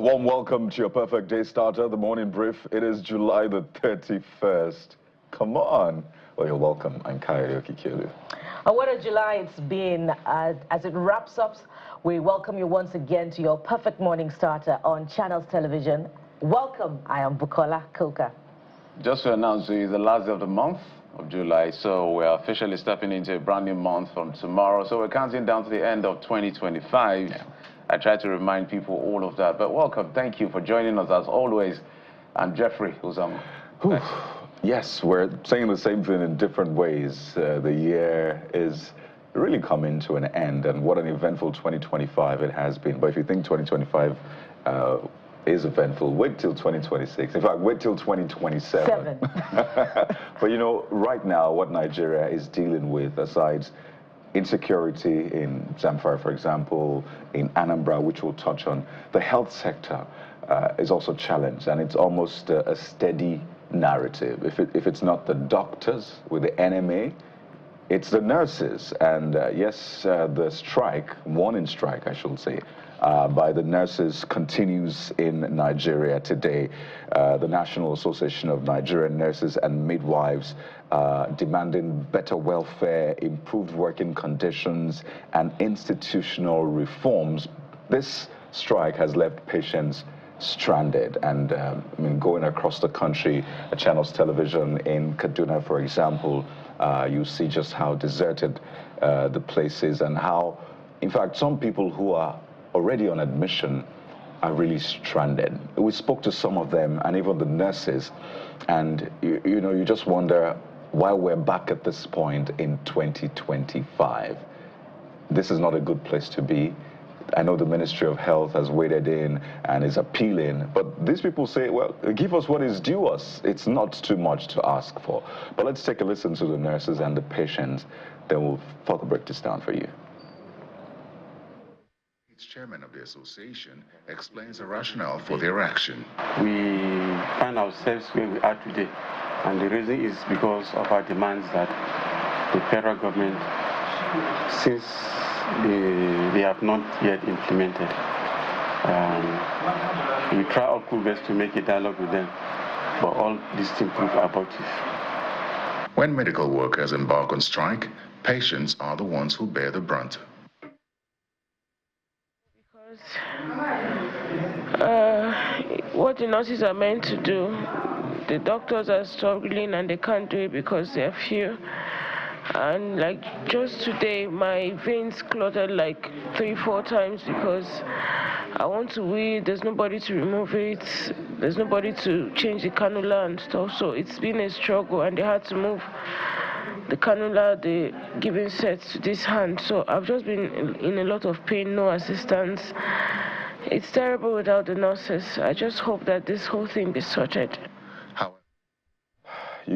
warm welcome to your perfect day starter, the morning brief. It is July the 31st. Come on. Well, you're welcome. I'm Kayode Kikiolu. What a July it's been. As it wraps up, we welcome you once again to your perfect morning starter on Channels Television. Welcome. I am Bukola Koka. Just to announce, it is the last day of the month of July, so we're officially stepping into a brand new month from tomorrow. So we're counting down to the end of 2025. Yeah. I try to remind people all of that. But welcome. Thank you for joining us as always. I'm Jeffrey, who's on. Yes, we're saying the same thing in different ways. The year is really coming to an end, and what an eventful 2025 it has been. But if you think 2025 is eventful, wait till 2026. In fact, wait till 2027. But you know, right now, what Nigeria is dealing with, aside insecurity in Zamfara, for example, in Anambra, which we'll touch on, the health sector is also challenged, and it's almost a steady narrative. If it's not the doctors with the NMA, it's the nurses. And yes, the strike, warning strike, I should say, by the nurses continues in Nigeria today. The National Association of Nigerian Nurses and Midwives demanding better welfare, improved working conditions, and institutional reforms. This strike has left patients stranded, and I mean, going across the country, Channels Television in Kaduna, for example, you see just how deserted the place is, and how, in fact, some people who are already on admission are really stranded. We spoke to some of them, and even the nurses, and you know, you just wonder why we're back at this point in 2025. This is not a good place to be. I know the Ministry of Health has waded in and is appealing, but these people say, well, give us what is due us. It's not too much to ask for. But let's take a listen to the nurses and the patients, then we'll further break this down for you. Chairman of the association explains the rationale for their action. We find ourselves where we are today, and the reason is because of our demands that the federal government, since they have not yet implemented, we try our cool best to make a dialogue with them, but all these things prove abortive. When medical workers embark on strike, patients are the ones who bear the brunt. What the nurses are meant to do, the doctors are struggling and they can't do it because they're few. And like just today, my veins clotted like 3-4 times because I want to wee, there's nobody to remove it, there's nobody to change the cannula and stuff. So it's been a struggle, and they had to move the cannula, the giving sets to this hand. So I've just been in a lot of pain, no assistance. It's terrible without the nurses. I just hope that this whole thing is sorted.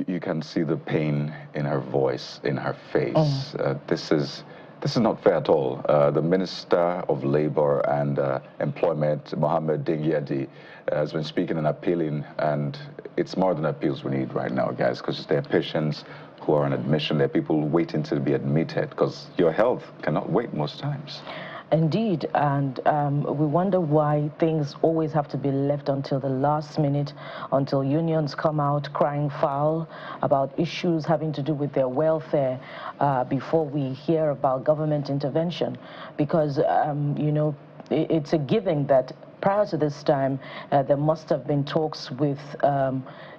You can see the pain in her voice, in her face. This is not fair at all. The Minister of Labor and Employment, Mohammed Dingyadi, has been speaking and appealing, and it's more than appeals we need right now, guys, because there are patients who are on admission. There are people waiting to be admitted, because your health cannot wait most times. Indeed, and we wonder why things always have to be left until the last minute, until unions come out crying foul about issues having to do with their welfare before we hear about government intervention. Because, you know, it's a given that prior to this time, there must have been talks with,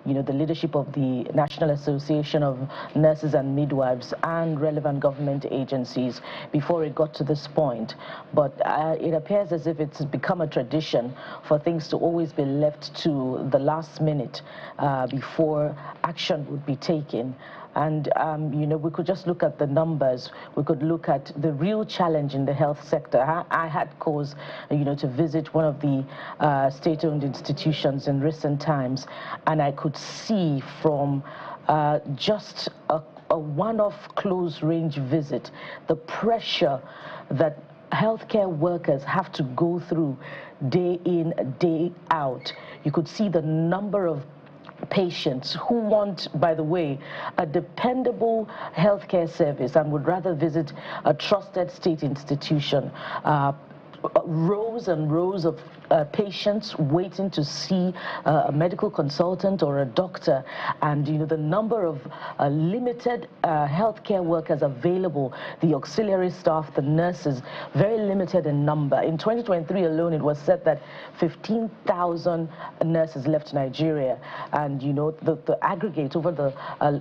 you know, the leadership of the National Association of Nurses and Midwives and relevant government agencies before it got to this point. But it appears as if it's become a tradition for things to always be left to the last minute before action would be taken. And, you know, we could just look at the numbers. We could look at the real challenge in the health sector. I had cause, you know, to visit one of the state-owned institutions in recent times, and I could see from just a one-off close-range visit, the pressure that healthcare workers have to go through day in, day out. You could see the number of patients who want, by the way, a dependable healthcare service and would rather visit a trusted state institution rows and rows of patients waiting to see a medical consultant or a doctor, and the number of limited healthcare workers available, the auxiliary staff, the nurses, very limited in number. In 2023 alone, it was said that 15,000 nurses left Nigeria, and the aggregate over the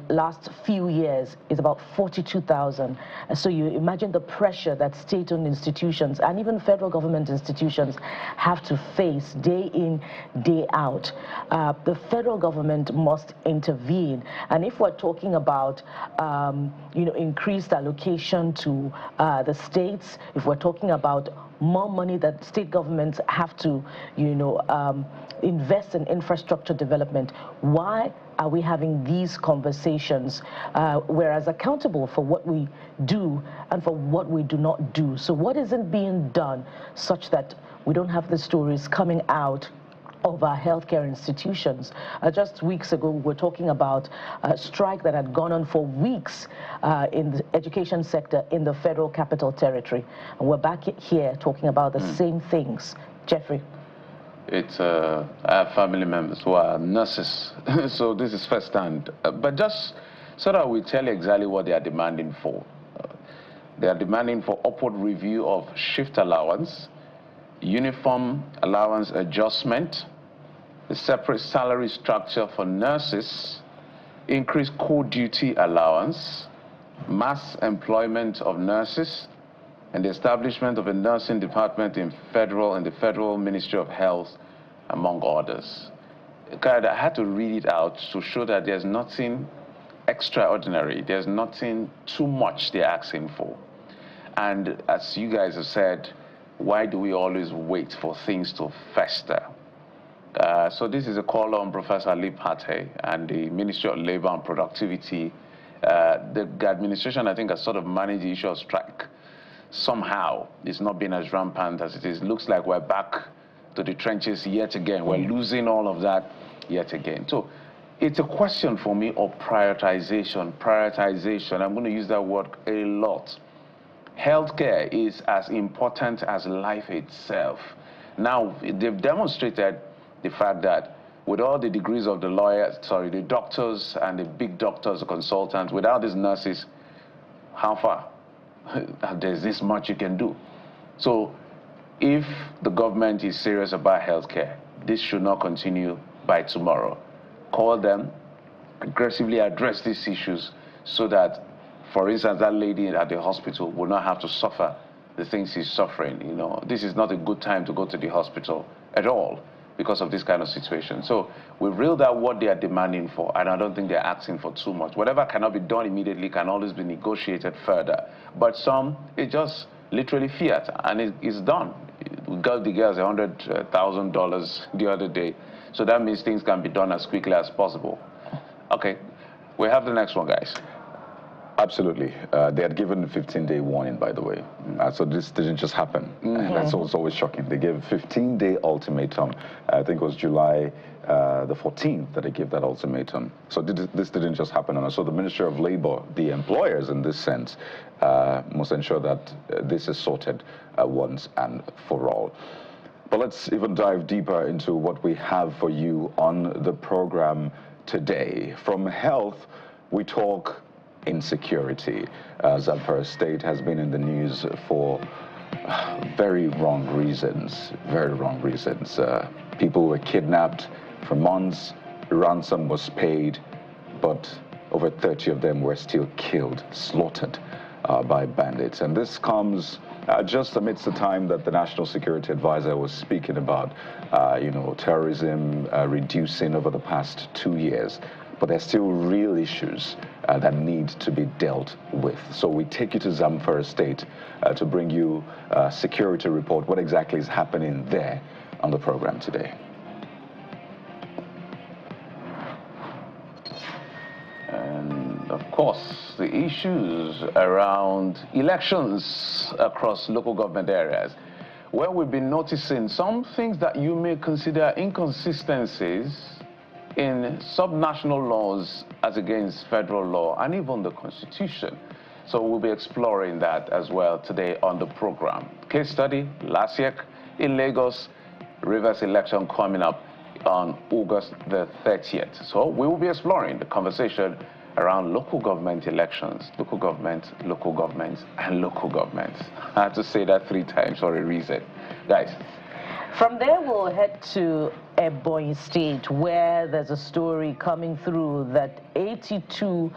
last few years is about 42,000. So you imagine the pressure that state-owned institutions and even federal government institutions have to face day in, day out. The federal government must intervene, and if we're talking about increased allocation to the states, if we're talking about more money that state governments have to invest in infrastructure development, why are we having these conversations, whereas accountable for what we do and for what we do not do? So what isn't being done such that we don't have the stories coming out of our healthcare institutions? Just weeks ago, we were talking about a strike that had gone on for weeks in the education sector in the Federal Capital Territory. And we're back here talking about the same things. Jeffrey. It's I have family members who are nurses, so this is firsthand. But just so that we tell you exactly what they are demanding for. They are demanding for upward review of shift allowance, uniform allowance adjustment, the separate salary structure for nurses, increased core duty allowance, mass employment of nurses, and the establishment of a nursing department in the Federal Ministry of Health, among others. I had to read it out to show that there's nothing extraordinary, there's nothing too much they're asking for. And as you guys have said, why do we always wait for things to fester? So this is a call on Professor Ali Pate and the Ministry of Labor and Productivity. The administration, I think, has sort of managed the issue of strike. Somehow, it's not been as rampant as it is. Looks like we're back to the trenches yet again. We're losing all of that yet again. So it's a question for me of prioritization. Prioritization, I'm going to use that word a lot. Healthcare is as important as life itself. Now, they've demonstrated the fact that with all the degrees of the doctors and the big doctors, the consultants, without these nurses, how far? There's this much you can do. So if the government is serious about healthcare, this should not continue by tomorrow. Call them, aggressively address these issues so that, for instance, that lady at the hospital will not have to suffer the things she's suffering. This is not a good time to go to the hospital at all because of this kind of situation. So we've reeled out what they are demanding for, and I don't think they're asking for too much. Whatever cannot be done immediately can always be negotiated further. But some, it just literally fiat, and it's done. We got the girls $100,000 the other day. So that means things can be done as quickly as possible. Okay, we have the next one, guys. Absolutely. They had given a 15-day warning, by the way. So this didn't just happen. That's always shocking. They gave a 15-day ultimatum. I think it was July the 14th that they gave that ultimatum. So this didn't just happen. So the Ministry of Labor, the employers in this sense, must ensure that this is sorted once and for all. But let's even dive deeper into what we have for you on the program today. From health, we talk insecurity. Zamfara State has been in the news for very wrong reasons, people were kidnapped for months, ransom was paid, but over 30 of them were still killed, slaughtered by bandits. And this comes just amidst the time that the National Security Advisor was speaking about, terrorism reducing over the past 2 years. But there's still real issues that need to be dealt with. So we take you to Zamfara State to bring you a security report, what exactly is happening there on the program today. And of course, the issues around elections across local government areas, where we've been noticing some things that you may consider inconsistencies in subnational laws as against federal law and even the Constitution. So we'll be exploring that as well today on the program. Case study, last year in Lagos, Rivers election coming up on August the 30th. So we will be exploring the conversation around local government elections, local government, and local government. I had to say that 3 times for a reason. Guys. From there, we'll head to Ebonyi State, where there's a story coming through that 82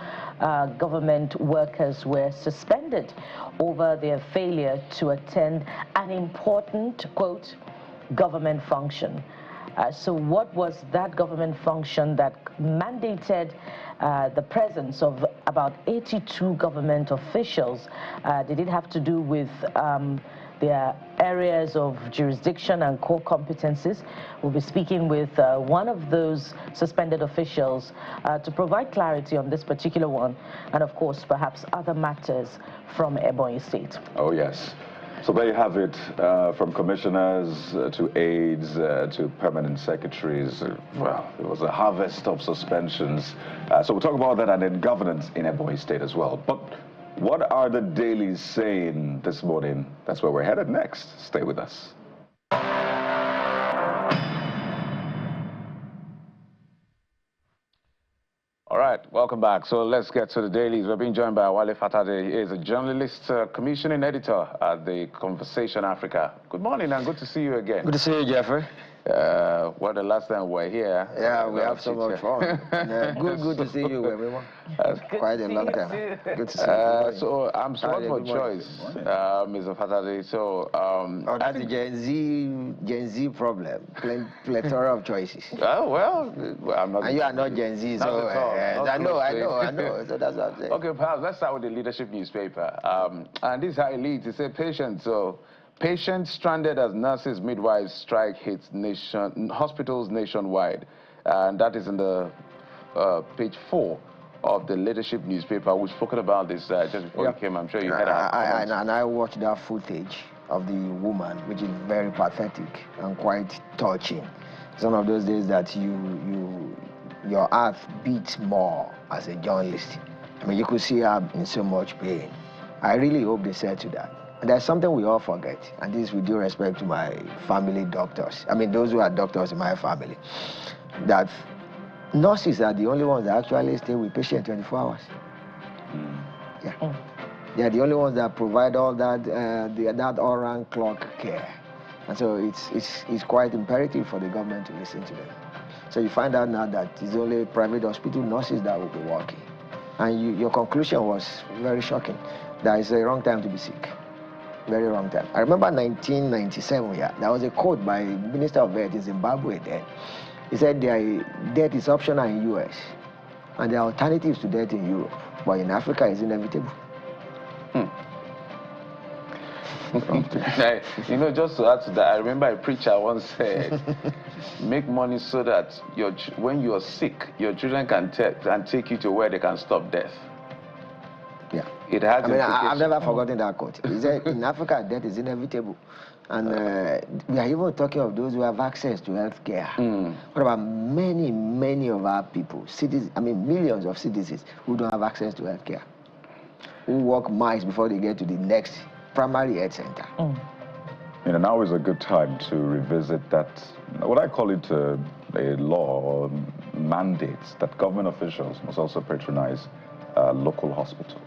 government workers were suspended over their failure to attend an important, quote, government function. So what was that government function that mandated the presence of about 82 government officials? Did it have to do with their areas of jurisdiction and core competencies? We'll be speaking with one of those suspended officials to provide clarity on this particular one, and of course, perhaps other matters from Ebonyi State. Oh, yes. So there you have it, from commissioners to aides to permanent secretaries. Well, it was a harvest of suspensions. So we'll talk about that and then governance in Ebonyi State as well. But what are the dailies saying this morning? That's where we're headed next. Stay with us. All right, welcome back. So let's get to the dailies. We're being joined by Wale Fatade. He is a journalist, commissioning editor at the Conversation Africa. Good morning and good to see you again. Good to see you, Jeffrey. Well, the last time we were here. Yeah, we have so much fun. Good to see you, everyone. Quite a long time. Good to see you. So I'm sorry for choice, Mr. Fatade. So, that's the Gen Z problem. Plethora of choices. Well, I'm not. And you are not Gen Z, so I know. So that's what I'm saying. Okay, perhaps let's start with the leadership newspaper. And this is how it leads. It says patients. So, patients stranded as nurses, midwives strike hits hospitals nationwide. And that is in the page 4 of the leadership newspaper. We've spoken about this just before you came. I'm sure you had and I watched that footage of the woman, which is very pathetic and quite touching. It's one of those days that your heart beats more as a journalist. I mean, you could see her in so much pain. I really hope they said to that. And there's something we all forget, and this is with due respect to my family doctors. I mean, those who are doctors in my family, that nurses are the only ones that actually stay with patients 24 hours. Yeah. They are the only ones that provide all that that around-clock care. And so it's quite imperative for the government to listen to them. So you find out now that it's only private hospital nurses that will be working. And your conclusion was very shocking. That is a wrong time to be sick. Very wrong time. I remember 1997, there was a quote by Minister of Health in Zimbabwe then. He said death is optional in US, and there are alternatives to death in Europe, but in Africa it's inevitable. You know, just to add to that, I remember a preacher once said, make money so that when you're sick, your children can take you to where they can stop death. Yeah. It has I've never forgotten that quote. He said, in Africa, death is inevitable. And we are even talking of those who have access to health care. What about many of our people, millions of citizens who don't have access to health care, who walk miles before they get to the next primary health center? Now is a good time to revisit that, what I call it a law or mandates that government officials must also patronize local hospitals.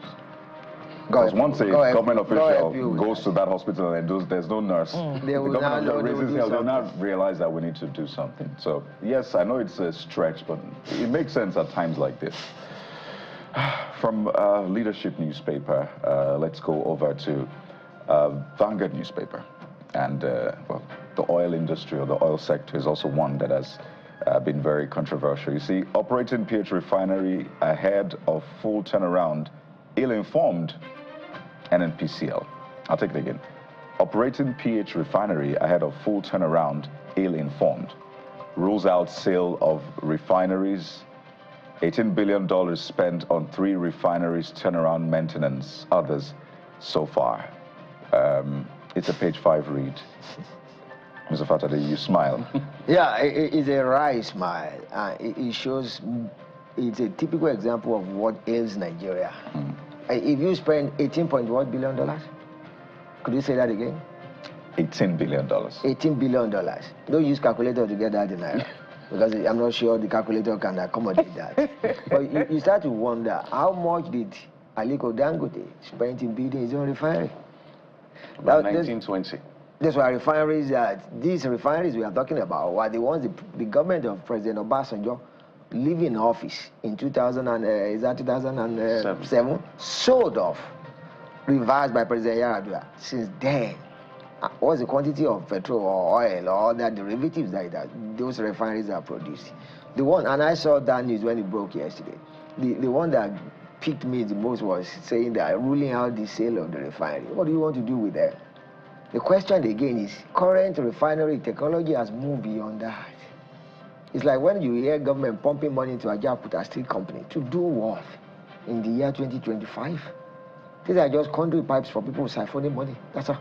Because once a government official goes to that hospital and there's no nurse, the government raises hell, they'll now realize that we need to do something. So, yes, I know it's a stretch, but it makes sense at times like this. From leadership newspaper, let's go over to Vanguard newspaper. And, well, the oil industry or the oil sector is also one that has been very controversial. You see, operating PH refinery ahead of full turnaround, ill-informed NNPCL. I'll take it again. Operating PH refinery ahead of full turnaround, ill-informed. Rules out sale of refineries. $18 billion spent on 3 refineries, turnaround maintenance, others so far. It's a page 5 read. Mr. Fatade, you smile. Yeah, it's a wry smile. It shows, it's a typical example of what ails Nigeria. If you spend $18.1 billion, could you say that again? $18 billion. $18 billion. Don't use calculator to get that in Naira, because I'm not sure the calculator can accommodate that. But you start to wonder, how much did Aliko Dangote spend in building his own refinery? About 1920. That's why refineries, these refineries we are talking about, were the ones the government of President Obasanjo, leaving in office in 2007, sold off, reversed by President Yaradua. Since then, what's the quantity of petrol or oil or other derivatives that those refineries are producing? The one, and I saw that news when it broke yesterday, the one that piqued me the most was saying that ruling out the sale of the refinery. What do you want to do with that? The question again is, current refinery technology has moved beyond that. It's like when you hear government pumping money into Ajaokuta Steel Company. To do what in the year 2025? These are just conduit pipes for people siphoning money. That's all.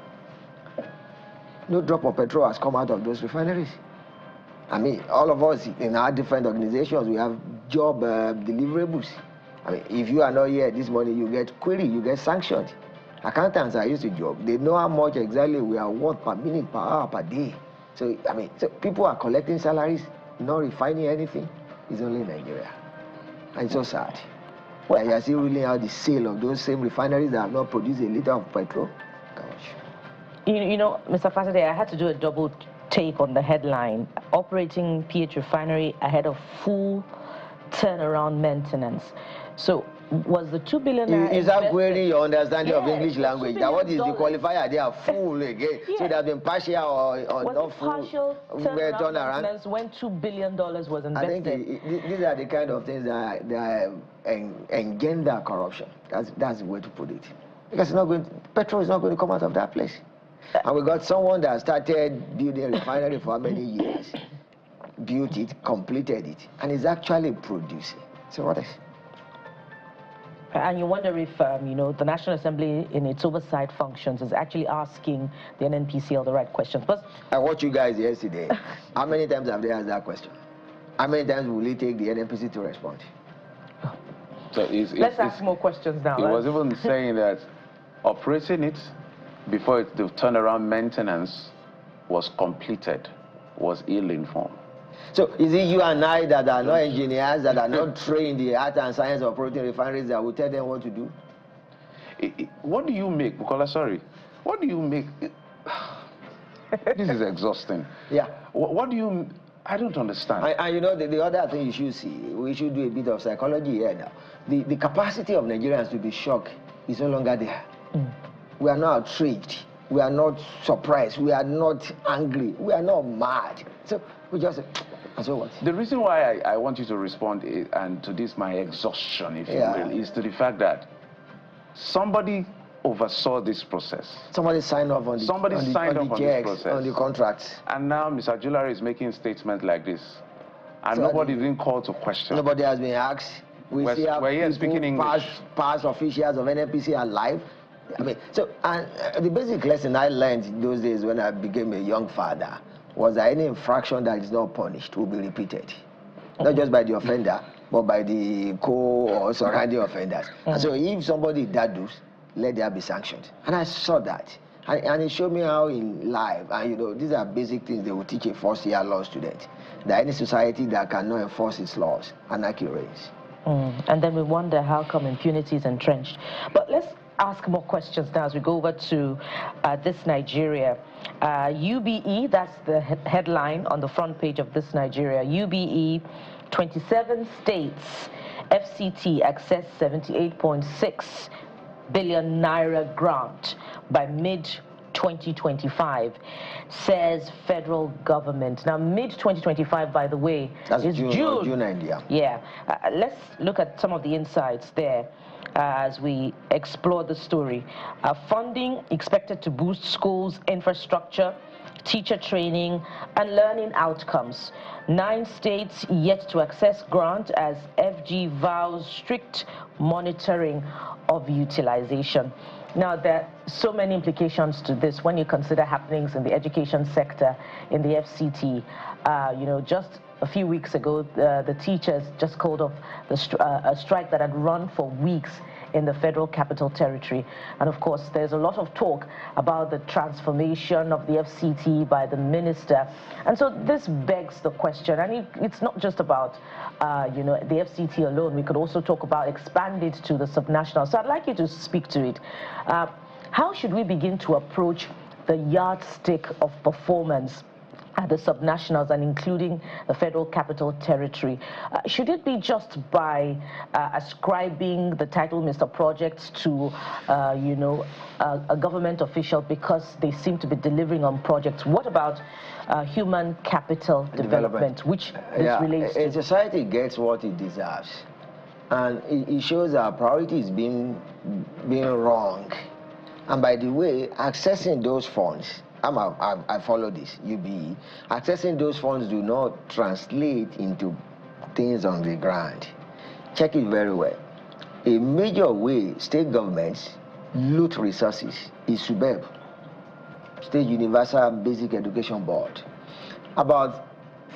No drop of petrol has come out of those refineries. I mean, all of us in our different organizations, we have job deliverables. I mean, if you are not here this morning, you get queried, you get sanctioned. Accountants are used to job. They know how much exactly we are worth per minute, per hour, per day. So, I mean, so people are collecting salaries, not refining anything. It's only Nigeria. And it's so sad. Well, you are still ruling out the sale of those same refineries that have not produced a liter of petrol. Gosh. You know, Mr. Fasade, I had to do a double take on the headline. Operating PH refinery ahead of full turnaround maintenance. So, was the $2 billion... Is that query your understanding of English language? That what is the qualifier? They are full again. So they have been partial or not full. Partial turnaround maintenance when $2 billion was invested. I think these are the kind of things that engender corruption. That's the way to put it. Because it's not going petrol is not going to come out of that place. And we got someone that started building a refinery for how many years? Built it, completed it, and is actually producing. So what is? And you wonder if, you know, the National Assembly in its oversight functions is actually asking the NNPCL the right questions. But I watched you guys yesterday. How many times have they asked that question? How many times will it take the NNPC to respond? So let's ask more questions now. He was even saying that operating it before the turnaround maintenance was completed was ill-informed. So is it you and I that are not engineers, that are not trained in the art and science of operating refineries, that will tell them what to do? What do you make, Bukola, sorry, what do you make? This is exhausting. Yeah. What do you, I don't understand. And you know, the other thing you should see, we should do a bit of psychology here now. The capacity of Nigerians to be shocked is no longer there. We are not outraged. We are not surprised. We are not angry. We are not mad. So we just... And so what? The reason why I want you to respond and to this, my exhaustion, if you will, is to the fact that somebody oversaw this process. Somebody signed off on the checks, process, on the contracts. And now Mr. Julari is making statements like this. And so nobody didn't call to question. Nobody has been asked. We see how past officials of NNPC are alive. I mean, so, and the basic lesson I learned in those days when I became a young father was that any infraction that is not punished will be repeated. Not just by the offender, but by the or surrounding offenders. And so if somebody that does, let there be sanctioned. And I saw that. And it showed me how in life, and you know, these are basic things they will teach a first-year law student, that any society that cannot enforce its laws, anarchy reigns. And then we wonder how come impunity is entrenched. But let's ask more questions now as we go over to This Nigeria. UBE, that's the headline on the front page of This Nigeria. UBE, 27 states, FCT access 78.6 billion naira grant by mid-2025, says federal government. Now, mid-2025, by the way, is June. June, yeah. Yeah. Let's look at some of the insights there as we explore the story. Funding expected to boost schools' infrastructure, teacher training, and learning outcomes. 9 states yet to access grant as FG vows strict monitoring of utilization. Now, there are so many implications to this when you consider happenings in the education sector in the FCT. You know, just a few weeks ago, the teachers just called off a strike that had run for weeks in the Federal Capital Territory. And of course, there's a lot of talk about the transformation of the FCT by the minister. And so this begs the question, and it's not just about you know, the FCT alone. We could also talk about expand it to the subnational. So I'd like you to speak to it. How should we begin to approach the yardstick of performance at the subnationals and including the Federal Capital Territory? Should it be just by ascribing the title Mr. Projects to, you know, a government official because they seem to be delivering on projects? What about human capital development, which this relates to? A society gets what it deserves, and it shows our priorities being wrong. And by the way, accessing those funds, I follow this, UBE, accessing those funds do not translate into things on the ground. Check it very well. A major way state governments loot resources is SUBEB, State Universal Basic Education Board. About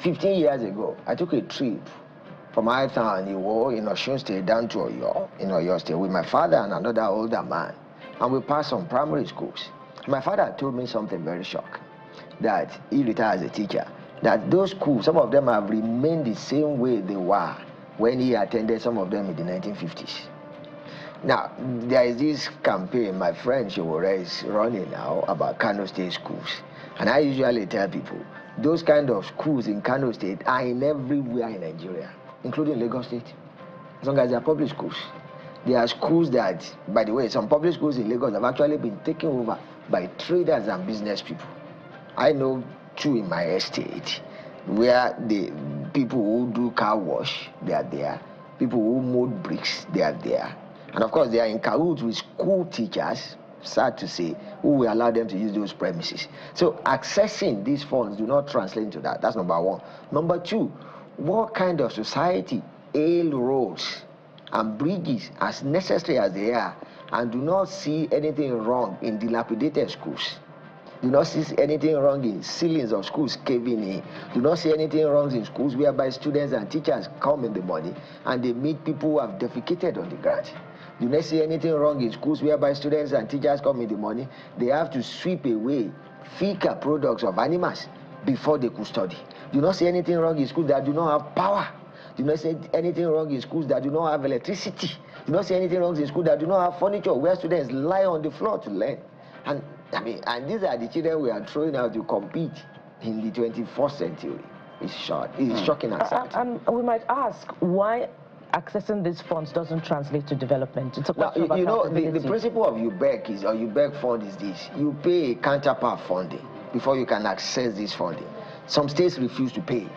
15 years ago, I took a trip from my town in Osun State down to Oyo, in Oyo State, with my father and another older man. And we passed some primary schools. My father told me something very shocking, that he retired as a teacher, that those schools, some of them have remained the same way they were when he attended some of them in the 1950s. Now, there is this campaign my friend Shewore is running now about Kano State schools. And I usually tell people, those kind of schools in Kano State are in everywhere in Nigeria, including Lagos State, as long as they are public schools. There are schools that, by the way, some public schools in Lagos have actually been taken over by traders and business people. I know two in my estate where the people who do car wash, they are there. People who mold bricks, they are there. And of course, they are in cahoots with school teachers, sad to say, who will allow them to use those premises. So accessing these funds do not translate into that. That's number one. Number two, what kind of society ail roads and bridges as necessary as they are, and do not see anything wrong in dilapidated schools? Do not see anything wrong in ceilings of schools caving in. Do not see anything wrong in schools whereby students and teachers come in the morning and they meet people who have defecated on the ground. Do not see anything wrong in schools whereby students and teachers come in the morning, they have to sweep away fecal products of animals before they could study. Do not see anything wrong in schools that do not have power. Do not see anything wrong in schools that do not have electricity. Do not see anything wrong in schools that do not have furniture, where students lie on the floor to learn. And I mean, and these are the children we are throwing out to compete in the 21st century. It's shocking and sad. And we might ask why accessing these funds doesn't translate to development. It's a question of accountability. You know, the principle of UBEC is, or UBEC fund is this: you pay a counterpart funding before you can access this funding. Some states refuse to pay,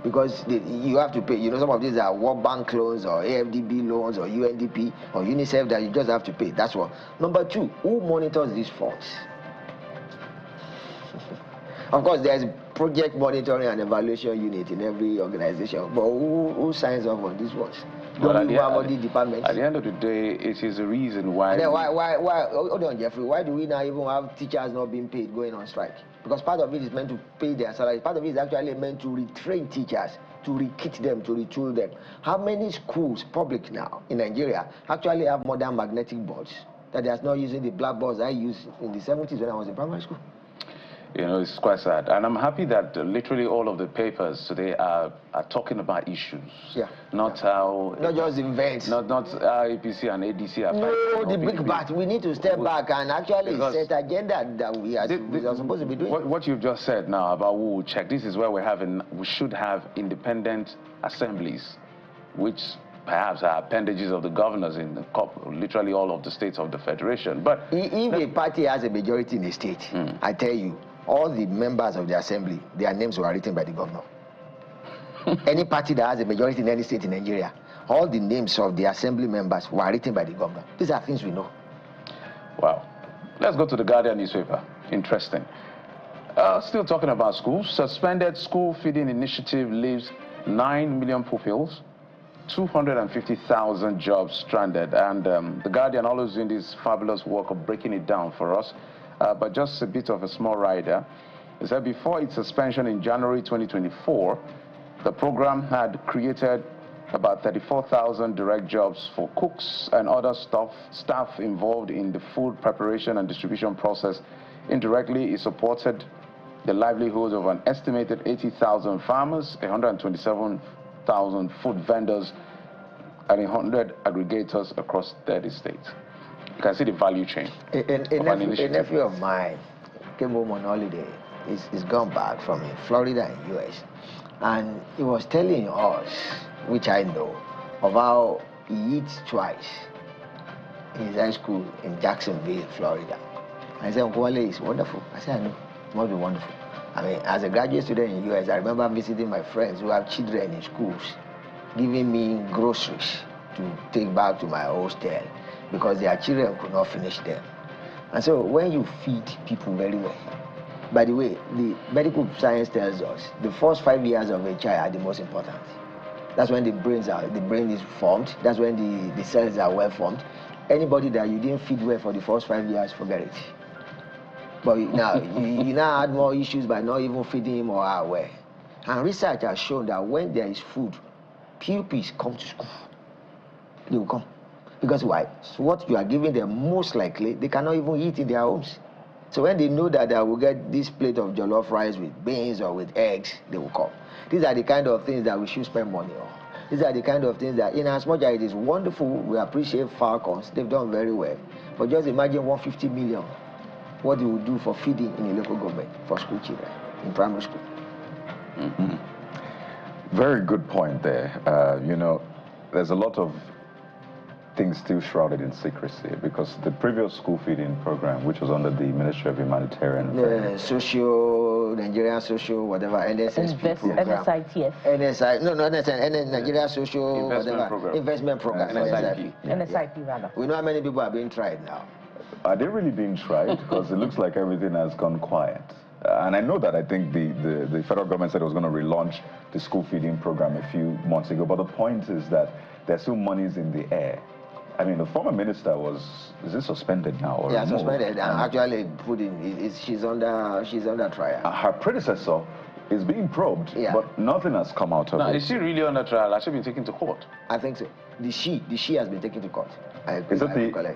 because you have to pay. You know, some of these are World Bank loans or AFDB loans or UNDP or UNICEF that you just have to pay. That's one. Number two, who monitors these funds? Of course, there's project monitoring and evaluation unit in every organization, but who signs off on these ones? Well, Don't you have all the departments? At the end of the day, it is a reason why. Then why? Hold on, Jeffrey. Why do we now even have teachers not being paid going on strike? Because part of it is meant to pay their salaries. Part of it is actually meant to retrain teachers, to re-kit them, to retool them. How many schools, public now, in Nigeria, actually have modern magnetic boards that they are not using the blackboards I used in the 70s when I was in primary school? You know, it's quite sad. And I'm happy that literally all of the papers today are talking about issues. Yeah. Not how... Not just events. Not how APC and ADC are fighting. No, the big bat. We need to step back and actually set agenda that we are supposed to be doing. What you've just said now about who will check, this is where we should have independent assemblies, which perhaps are appendages of the governors in the literally all of the states of the federation. But if a party has a majority in a state, I tell you, all the members of the assembly, their names were written by the governor. Any party that has a majority in any state in Nigeria, all the names of the assembly members were written by the governor. These are things we know. Wow. Let's go to the Guardian newspaper. Interesting. Still talking about schools. Suspended school feeding initiative leaves 9 million pupils, 250,000 jobs stranded. And the Guardian always doing this fabulous work of breaking it down for us. But just a bit of a small rider. It said before its suspension in January 2024, the program had created about 34,000 direct jobs for cooks and other staff involved in the food preparation and distribution process. Indirectly, it supported the livelihoods of an estimated 80,000 farmers, 127,000 food vendors, and 100 aggregators across 30 states. You can see the value chain. A nephew of mine came home on holiday. He's gone back from Florida in US. And he was telling us, which I know, of how he eats twice in his high school in Jacksonville, Florida. I said, Uncle Wale, it's wonderful. I said, I know, it must be wonderful. I mean, as a graduate student in the US, I remember visiting my friends who have children in schools, giving me groceries to take back to my hostel because their children could not finish them. And so when you feed people very well, by the way, the medical science tells us the first 5 years of a child are the most important. That's when the brain is formed. That's when the cells are well formed. Anybody that you didn't feed well for the first 5 years, forget it. But now, you now add more issues by not even feeding him or her well. And research has shown that when there is food, pupils come to school. They will come. Because why? So what you are giving them, most likely, they cannot even eat in their homes. So when they know that they will get this plate of jollof rice with beans or with eggs, they will come. These are the kind of things that we should spend money on. These are the kind of things that, in as much as it is wonderful, we appreciate Falcons, they've done very well. But just imagine 150 million, what they will do for feeding in a local government for school children, in primary school. Very good point there. You know, there's a lot of things still shrouded in secrecy because the previous school feeding program, which was under the Ministry of Humanitarian Affairs, Nigerian social, whatever, NSSP program. NSITF. NSI, no, Nigeria social, investment program. NSIP, rather. We know how many people are being tried now. Are they really being tried? Because it looks like everything has gone quiet. And I know that I think the federal government said it was going to relaunch the school feeding program a few months ago, but the point is that there's still monies in the air. I mean, the former minister is it suspended now? Or yeah, suspended, and actually put in, she's under trial. Her predecessor is being probed, but nothing has come out of it. Is she really under trial? Has she been taken to court? I think so. The she has been taken to court. Is it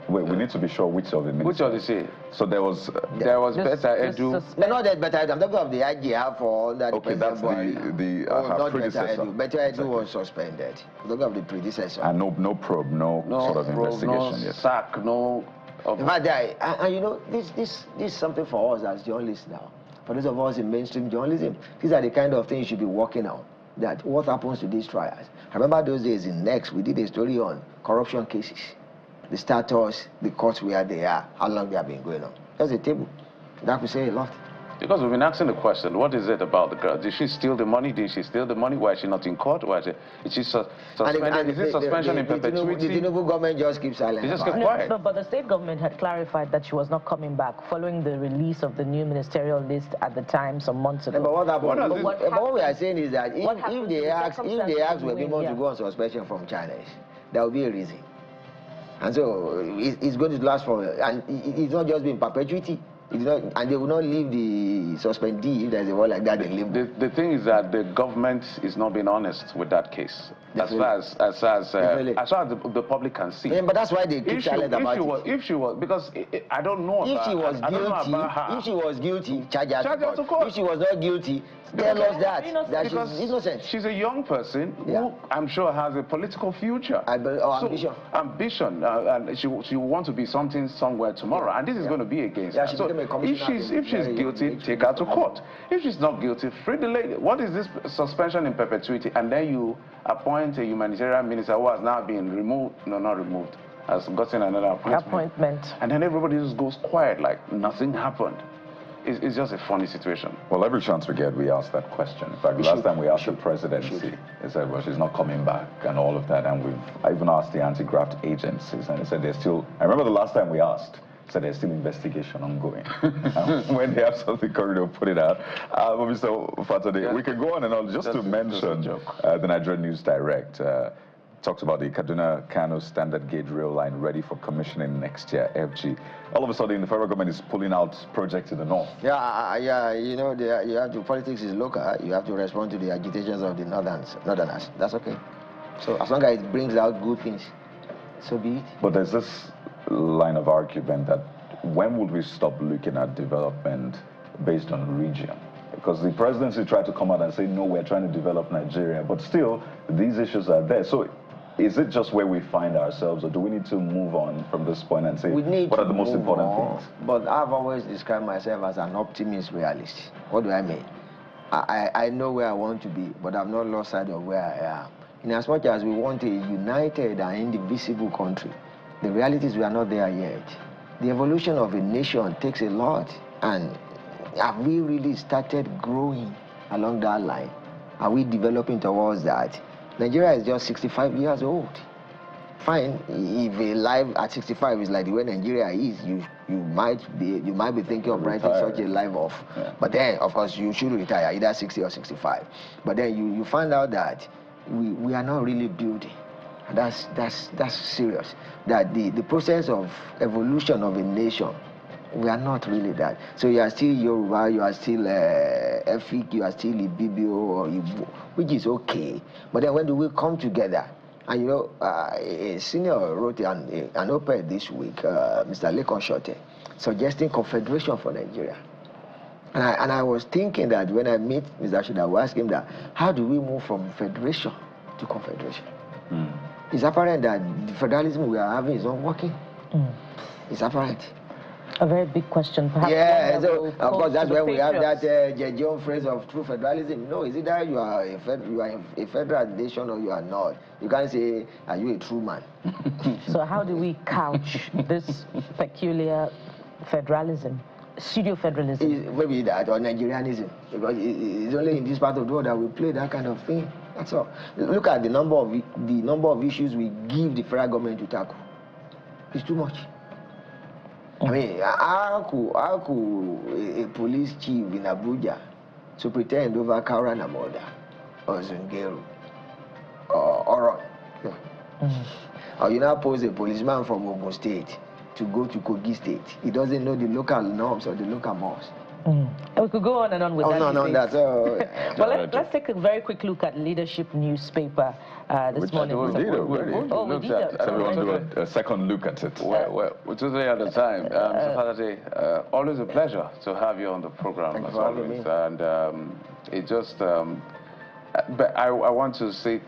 wait, we need to be sure which of the ministers. Which of the she? So there was Better Edu. No, not that Better Edu. I'm talking of the IGR for that. Okay, that's her predecessor. Better Edu was suspended. I'm talking of the predecessor. And no probe, no sort of investigation. No sack, no. In fact, and you know, this is something for us as journalists now. For those of us in mainstream journalism, these are the kind of things you should be working on. That what happens to these trials. I remember those days in Next, we did a story on corruption cases. The status, the courts where they are, how long they have been going on. There's a table. That could say a lot. Because we've been asking the question, what is it about the girl? Did she steal the money? Did she steal the money? Why is she not in court? Why is she suspended? Is it suspension in perpetuity? The Tinubu government just keeps silent. They just kept quiet. No, but the state government had clarified that she was not coming back following the release of the new ministerial list at the time some months ago. But what happened? What we are saying is that if they ask were people to go on suspension from China, there will be a reason. And so it's going to last for, and it's not just in perpetuity. It's not, and they will not leave the suspendee if there's a word like that. The thing is that the government is not being honest with that case, as far as the public can see. Yeah, but that's why they keep silent about it. If she was, because I don't know about her. If she was guilty, charge her to court. If she was not guilty, tell us that she's innocent. She's a young person who I'm sure has a political future. Ambition, and she will want to be something somewhere tomorrow, and this is going to be against her. So if she's guilty, take her to court. If she's not guilty, free the lady. What is this suspension in perpetuity? And then you appoint a humanitarian minister who has now been removed, no, not removed, has gotten another appointment. And then everybody just goes quiet, like nothing happened. It's just a funny situation. Well, every chance we get, we ask that question. In fact, last time we asked the presidency, they said, well, she's not coming back and all of that. And I even asked the anti-graft agencies, and they said they're still, I remember the last time we asked, said there's still investigation ongoing. When they have something coming, they'll put it out. Mr. Fatade, we can go on and on. Just to mention the Nigerian News Direct. Talks about the Kaduna-Kano standard gauge rail line ready for commissioning next year, FG. All of a sudden, the federal government is pulling out projects in the north. Yeah, you know, you have to, politics is local. You have to respond to the agitations of the northerners. That's okay. So as long as it brings out good things, so be it. But there's this line of argument that when would we stop looking at development based on region? Because the presidency tried to come out and say, no, we're trying to develop Nigeria, but still, these issues are there. So is it just where we find ourselves, or do we need to move on from this point and say, what are the most important things? But I've always described myself as an optimist realist. What do I mean? I know where I want to be, but I've not lost sight of where I am. In as much as we want a united and indivisible country, the reality is we are not there yet. The evolution of a nation takes a lot, and have we really started growing along that line? Are we developing towards that? Nigeria is just 65 years old. Fine, if a life at 65 is like the way Nigeria is, you might be thinking of writing such a life off. Yeah. But then, of course, you should retire either 60 or 65. But then you find out that we are not really building. And that's serious. That the process of evolution of a nation, we are not really that. So you are still Yoruba, you are still Efik, you are still Ibibio or Igbo, which is okay. But then when do we come together? And you know, a senior wrote an op-ed this week, Mr. Lekon Shote, suggesting confederation for Nigeria. And I was thinking that when I meet Mr. Shote, I will ask him that, how do we move from federation to confederation? It's apparent that the federalism we are having is not working. It's apparent. A very big question, perhaps. Yeah, so of course that's where we have that Jejon phrase of true federalism. No, is it that you are a federal nation or you are not? You can't say, are you a true man? So how do we couch this peculiar federalism, pseudo-federalism? Maybe that, or Nigerianism, because it's only in this part of the world that we play that kind of thing. That's all. Look at the number of issues we give the federal government to tackle. It's too much. I mean, how could a police chief in Abuja to pretend over Kaura Namoda or Zungeru or Oron? Or you now pose a policeman from Ogun State to go to Kogi State. He doesn't know the local norms or the local mores. We could go on and on with that. No, that's all. Well, let's take a very quick look at Leadership newspaper this morning. We did already. So we want to do a second look at it. We're totally out of time. Zamfara, always a pleasure to have you on the program as always. And it just, but I want to say,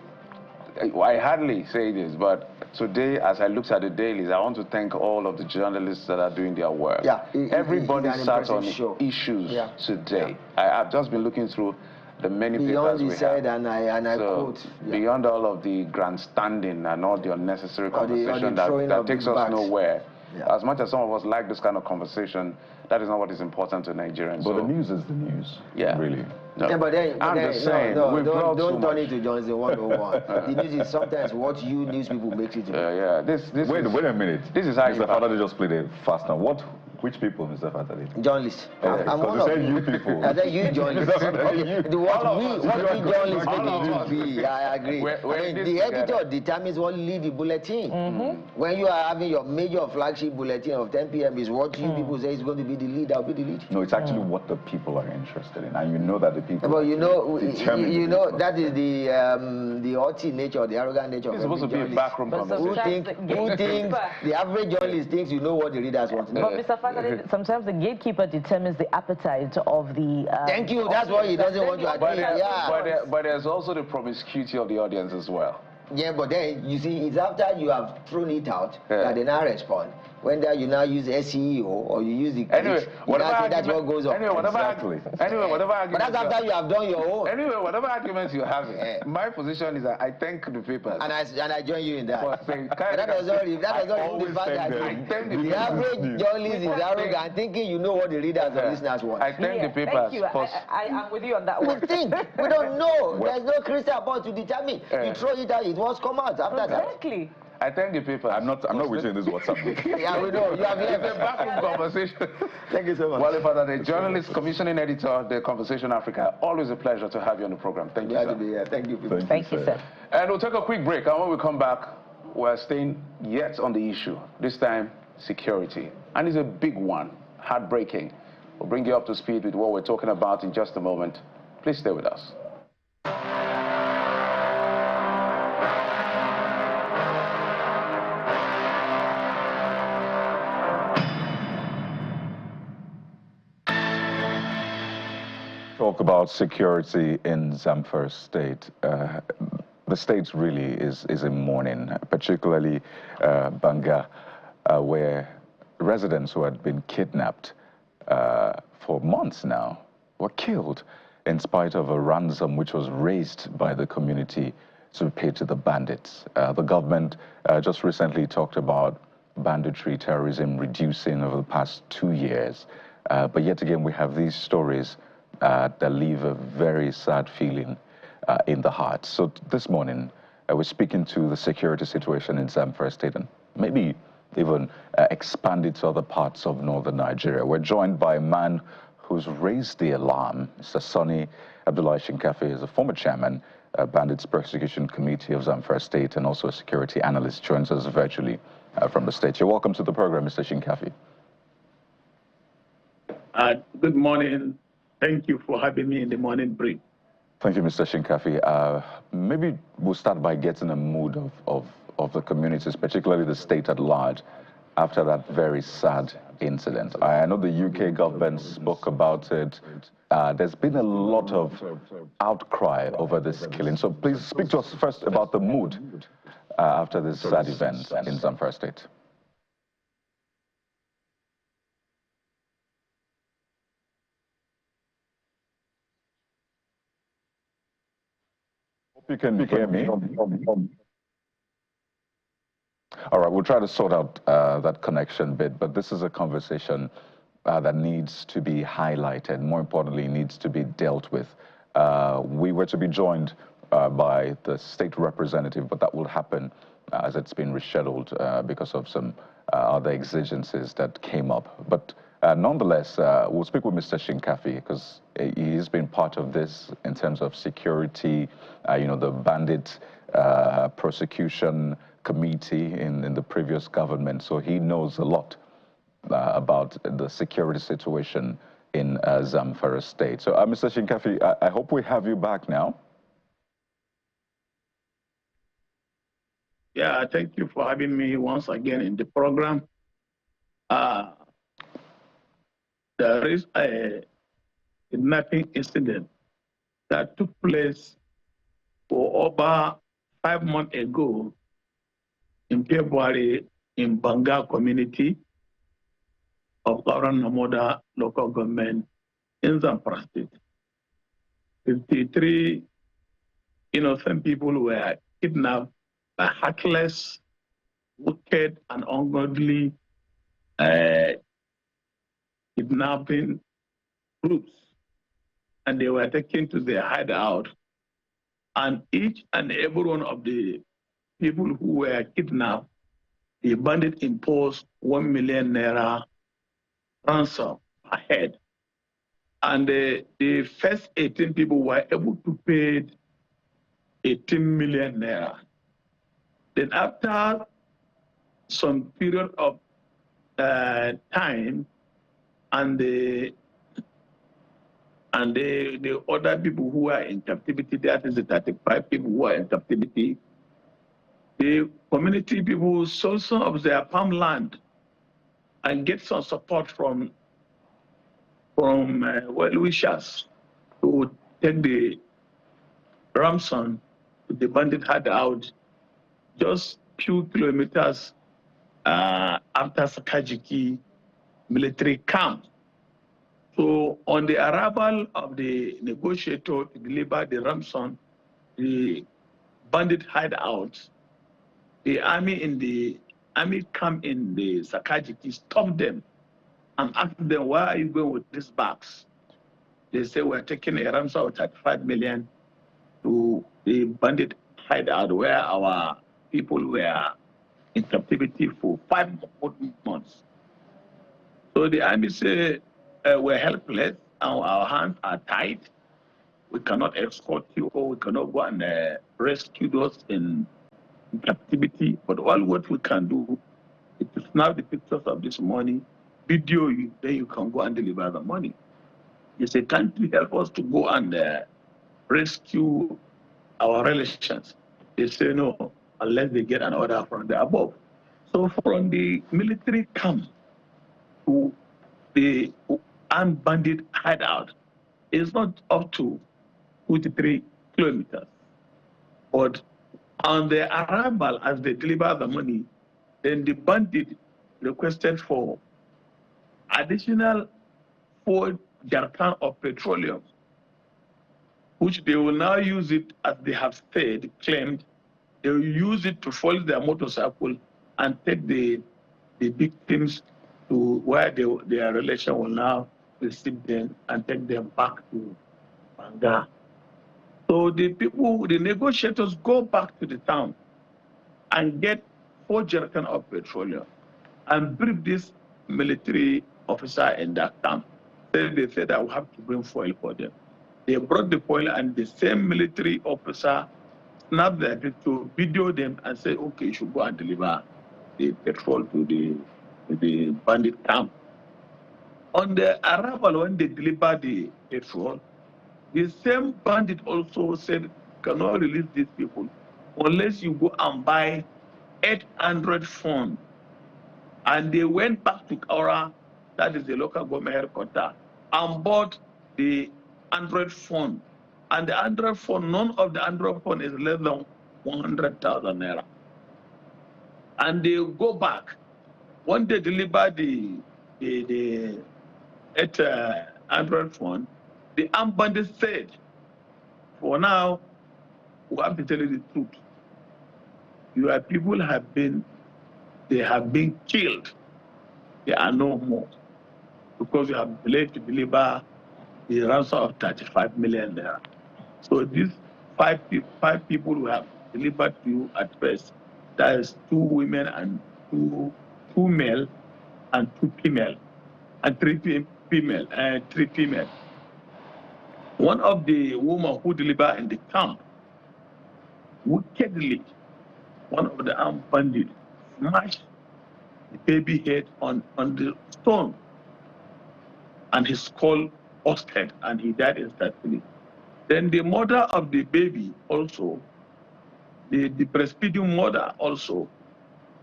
I hardly say this, but today, as I looked at the dailies, I want to thank all of the journalists that are doing their work. Yeah, everybody sat on issues today. I've just been looking through the many papers we have. I quote. Beyond all of the grandstanding and all the unnecessary conversation that takes us nowhere. Yeah. As much as some of us like this kind of conversation, that is not what is important to Nigerians. But the news is the news. Yeah. Really. No. Yeah, but then, I'm just saying, don't turn it to Johnson 101. The news is sometimes what you news people make it to be. Yeah. Wait a minute. This is how Mr. Father just played it fast now. Which people, Mr. Father? Journalists. I'm one of them. You people. I said you journalists. What we journalists make it to be. I agree. The editor determines what lead the bulletin. When you are having your major flagship bulletin of 10 p.m. is what you people say is going to be the lead. I'll be the lead. No, it's actually what the people are interested in, and you know that the people. But you know that is the haughty nature, the arrogant nature. It's supposed to be a backroom conversation. Who thinks the average journalist thinks you know what the readers want to know? But Mr. Father, sometimes the gatekeeper determines the appetite of the. Thank you. That's why he doesn't want to agree. But there's also the promiscuity of the audience as well. Yeah, but then you see, it's after you have thrown it out that they now respond. When you now use SEO or you use the anyway, that's what goes on. Anyway, whatever arguments. But that's after you have done your own. Anyway, whatever arguments you have, my position is that I thank the papers. And I join you in that. But that does not even the fact that the average journalist is arrogant, thinking you know what the readers and listeners want. I thank the papers. Thank you. I'm with you on that one. We think. We don't know. There's no crystal ball to determine. You throw it out, it won't come out after that. Exactly. I thank the paper. I'm not with you in this WhatsApp group. Yeah, we know. You have left. It's a backroom conversation. Thank you so much. Wale Father, the journalist, commissioning editor, The Conversation Africa. Always a pleasure to have you on the program. Thank you, sir. To be here. Thank you. Thank you, sir. And we'll take a quick break. And when we come back, we're staying yet on the issue. This time, security. And it's a big one. Heartbreaking. We'll bring you up to speed with what we're talking about in just a moment. Please stay with us. talk about security in Zamfara state. The state really is in mourning, particularly Banda, where residents who had been kidnapped for months now were killed in spite of a ransom which was raised by the community to pay to the bandits. The government just recently talked about banditry, terrorism reducing over the past 2 years. But yet again, we have these stories that leave a very sad feeling in the heart. So this morning, we're speaking to the security situation in Zamfara State and maybe even expand it to other parts of northern Nigeria. We're joined by a man who's raised the alarm. Mr. Sonny Abdullahi Shinkafi is a former chairman, Bandits Prosecution Committee of Zamfara State, and also a security analyst, joins us virtually from the state. You're welcome to the program, Mr. Shinkafi. Good morning. Thank you for having me in the morning brief. Thank you, Mr. Shinkafi. Maybe we'll start by getting a mood of the communities, particularly the state at large, after that very sad incident. I know the UK government spoke about it. There's been a lot of outcry over this killing. So please speak to us first about the mood after this sad event in Zamfara State. Hope you can hear me. All right, we'll try to sort out that connection bit, but this is a conversation that needs to be highlighted. More importantly, needs to be dealt with. We were to be joined by the state representative, but that will happen as it's been rescheduled because of some other exigencies that came up. But nonetheless, we'll speak with Mr. Shinkafi because he's been part of this in terms of security, the bandit prosecution committee in the previous government, so he knows a lot about the security situation in Zamfara State. So, Mr. Shinkafi, I hope we have you back now. Yeah, thank you for having me once again in the program. There is a kidnapping incident that took place for over 5 months ago in February in Banda community of Lauren Namoda local government in Zamfara State. 53 innocent people were kidnapped by heartless, wicked, and ungodly kidnapping groups. And they were taken to their hideout. And each and every one of the people who were kidnapped, the bandit imposed 1 million naira ransom per head. And the first 18 people were able to pay 18 million naira. Then after some period of time, and the other people who are in captivity, that is the 35 people who are in captivity, the community people sold some of their farmland and get some support from well-wishers to take the ransom to the bandit hideout just few kilometers after Sakajiki military camp. So on the arrival of the negotiator to deliver the ransom, the bandit hideout, the army camp in the Sakajiki stopped them and asked them, why are you going with these bags? They say, we're taking a ransom of 35 million to the bandit hideout where our people were in captivity for 5 months. So the army say, we're helpless and our hands are tied. We cannot escort you or we cannot go and rescue those in captivity. But all what we can do is to snap the pictures of this money, video you, then you can go and deliver the money. They say, can't you help us to go and rescue our relations? They say no, unless they get an order from the above. So from the military camp to the armed bandit hideout, is not up to 23 kilometers. But on their arrival, as they deliver the money, then the bandit requested for additional 4 jerrycans of petroleum, which they will now use it, as they have claimed, they will use it to follow their motorcycle and take the victims to where their relation will now receive them and take them back to Banda. So the negotiators go back to the town and get 4 jerrycans of petroleum and brief this military officer in that camp. They said I will have to bring foil for them. They brought the foil, and the same military officer snapped their picture, video them, and said, okay, you should go and deliver the petrol to the bandit camp. On the arrival, when they delivered the petrol, the same bandit also said, cannot release these people unless you go and buy 800 phones. And they went back to Kaura, that is the local government headquarters, and bought the Android phone. And the Android phone, none of the Android phone is less than 100,000 naira. And they go back. When they deliver the Android phone, the armed bandits said, for now, we have to tell you the truth. Your people have been killed. They are no more, because you have delayed to deliver the ransom of 35 million naira. So these five people who have delivered to you at first, that is 2 women and 2 male and 2 female, and 3 female. One of the women who delivered in the camp, wickedly, one of the armed bandits smashed the baby head on the stone, and his skull busted, and he died instantly. Then the mother of the baby also, the breastfeeding mother also,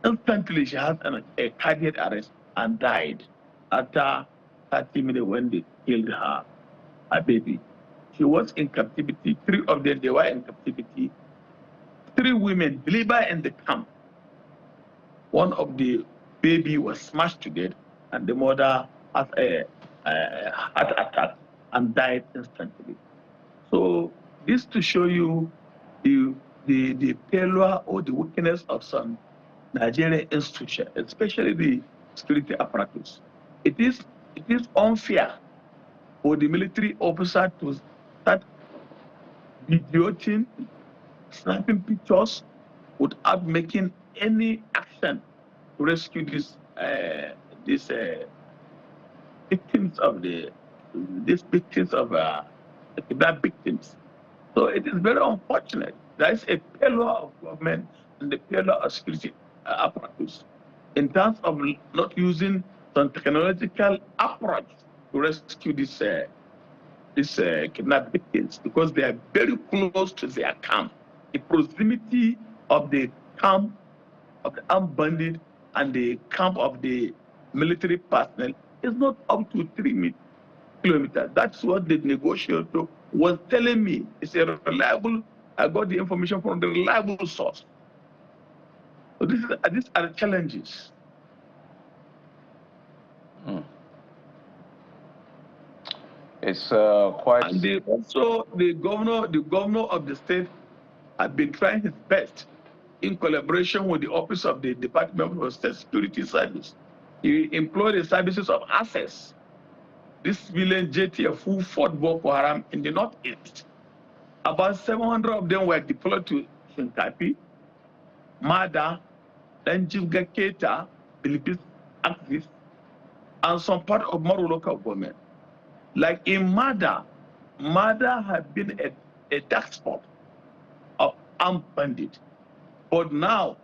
instantly she had a cardiac arrest and died after 30 minutes when they killed her baby. She was in captivity. 3 of them, they were in captivity. 3 women delivered in the camp. One of the baby was smashed to death, and the mother had a heart attack and died instantly. So this to show you the failure or the weakness of some Nigerian institutions, especially the security apparatus. It is unfair for the military officer to start videoing, snapping pictures without making any action to rescue these victims of kidnap victims. So it is very unfortunate. There is a failure of government and the failure of security apparatus in terms of not using some technological approach to rescue these kidnapped victims, because they are very close to their camp. The proximity of the camp of the armed bandit and the camp of the military personnel is not up to 3 kilometers. That's what the negotiator was telling me. It's a reliable, I got the information from the reliable source. So these are the challenges. It's quite. And also the governor of the state has been trying his best in collaboration with the office of the Department of State Security Service. He employed the services of access. This civilian JTF who fought Boko Haram in the northeast. About 700 of them were deployed to Shinkapi, Mada, Lenjivga Keta, Philippines Axis, and some part of Maru local government. Like in Mada had been a dark spot of armed bandits. But now,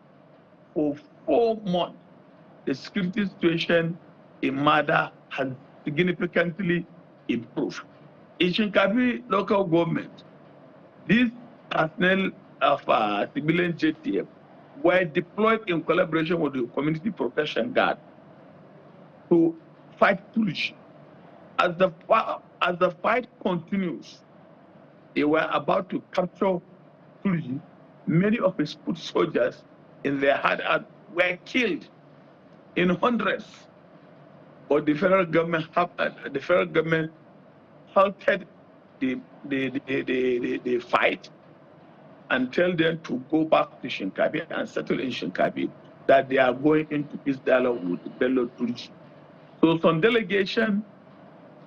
for 4 months, the security situation in Mada has significantly improved. In Shinkapi local government, these personnel of civilian JTF were deployed in collaboration with the community protection guard to fight Tulish. As the as the fight continues, they were about to capture Turji. Many of his foot soldiers in their hideout were killed in hundreds. But the federal government halted the fight and tell them to go back to Shinkabi and settle in Shinkabi, that they are going into peace dialogue with Bello Turji. So some delegation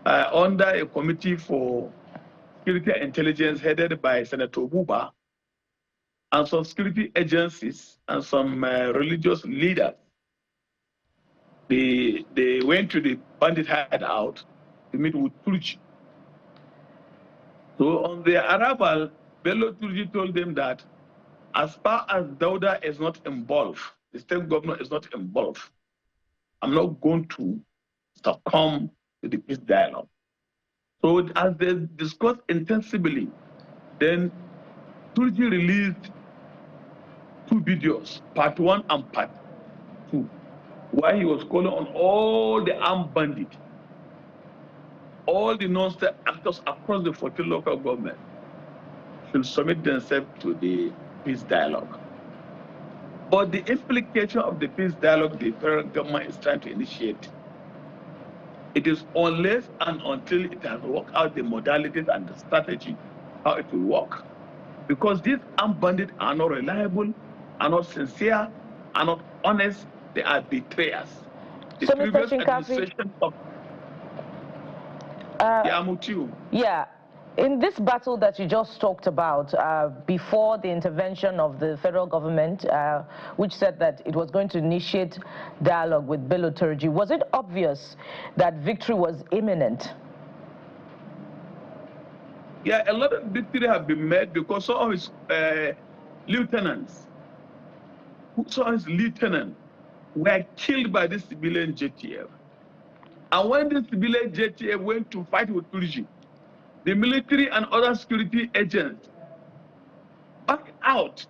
under a committee for security and intelligence headed by Senator Buba, and some security agencies and some religious leaders, they went to the bandit hideout to meet with Turji. So on their arrival, Bello Turji told them that as far as Dauda is not involved, the state governor is not involved, I'm not going to succumb to the peace dialogue. So as they discussed intensively, then Turji released 2 videos, part 1 and part 2, where he was calling on all the armed bandits, all the non-state actors across the 14 local governments should submit themselves to the peace dialogue. But the implication of the peace dialogue the federal government is trying to initiate, it is unless and until it has worked out the modalities and the strategy how it will work. Because these armed bandits are not reliable, are not sincere, are not honest, they are betrayers. The so, previous Mr. administration of yeah, in this battle that you just talked about, before the intervention of the federal government, which said that it was going to initiate dialogue with Bello Turji, was it obvious that victory was imminent? Yeah, a lot of victory have been made because some of his lieutenants, were killed by the civilian JTF. And when the civilian JTF went to fight with Turji, the military and other security agents backed out.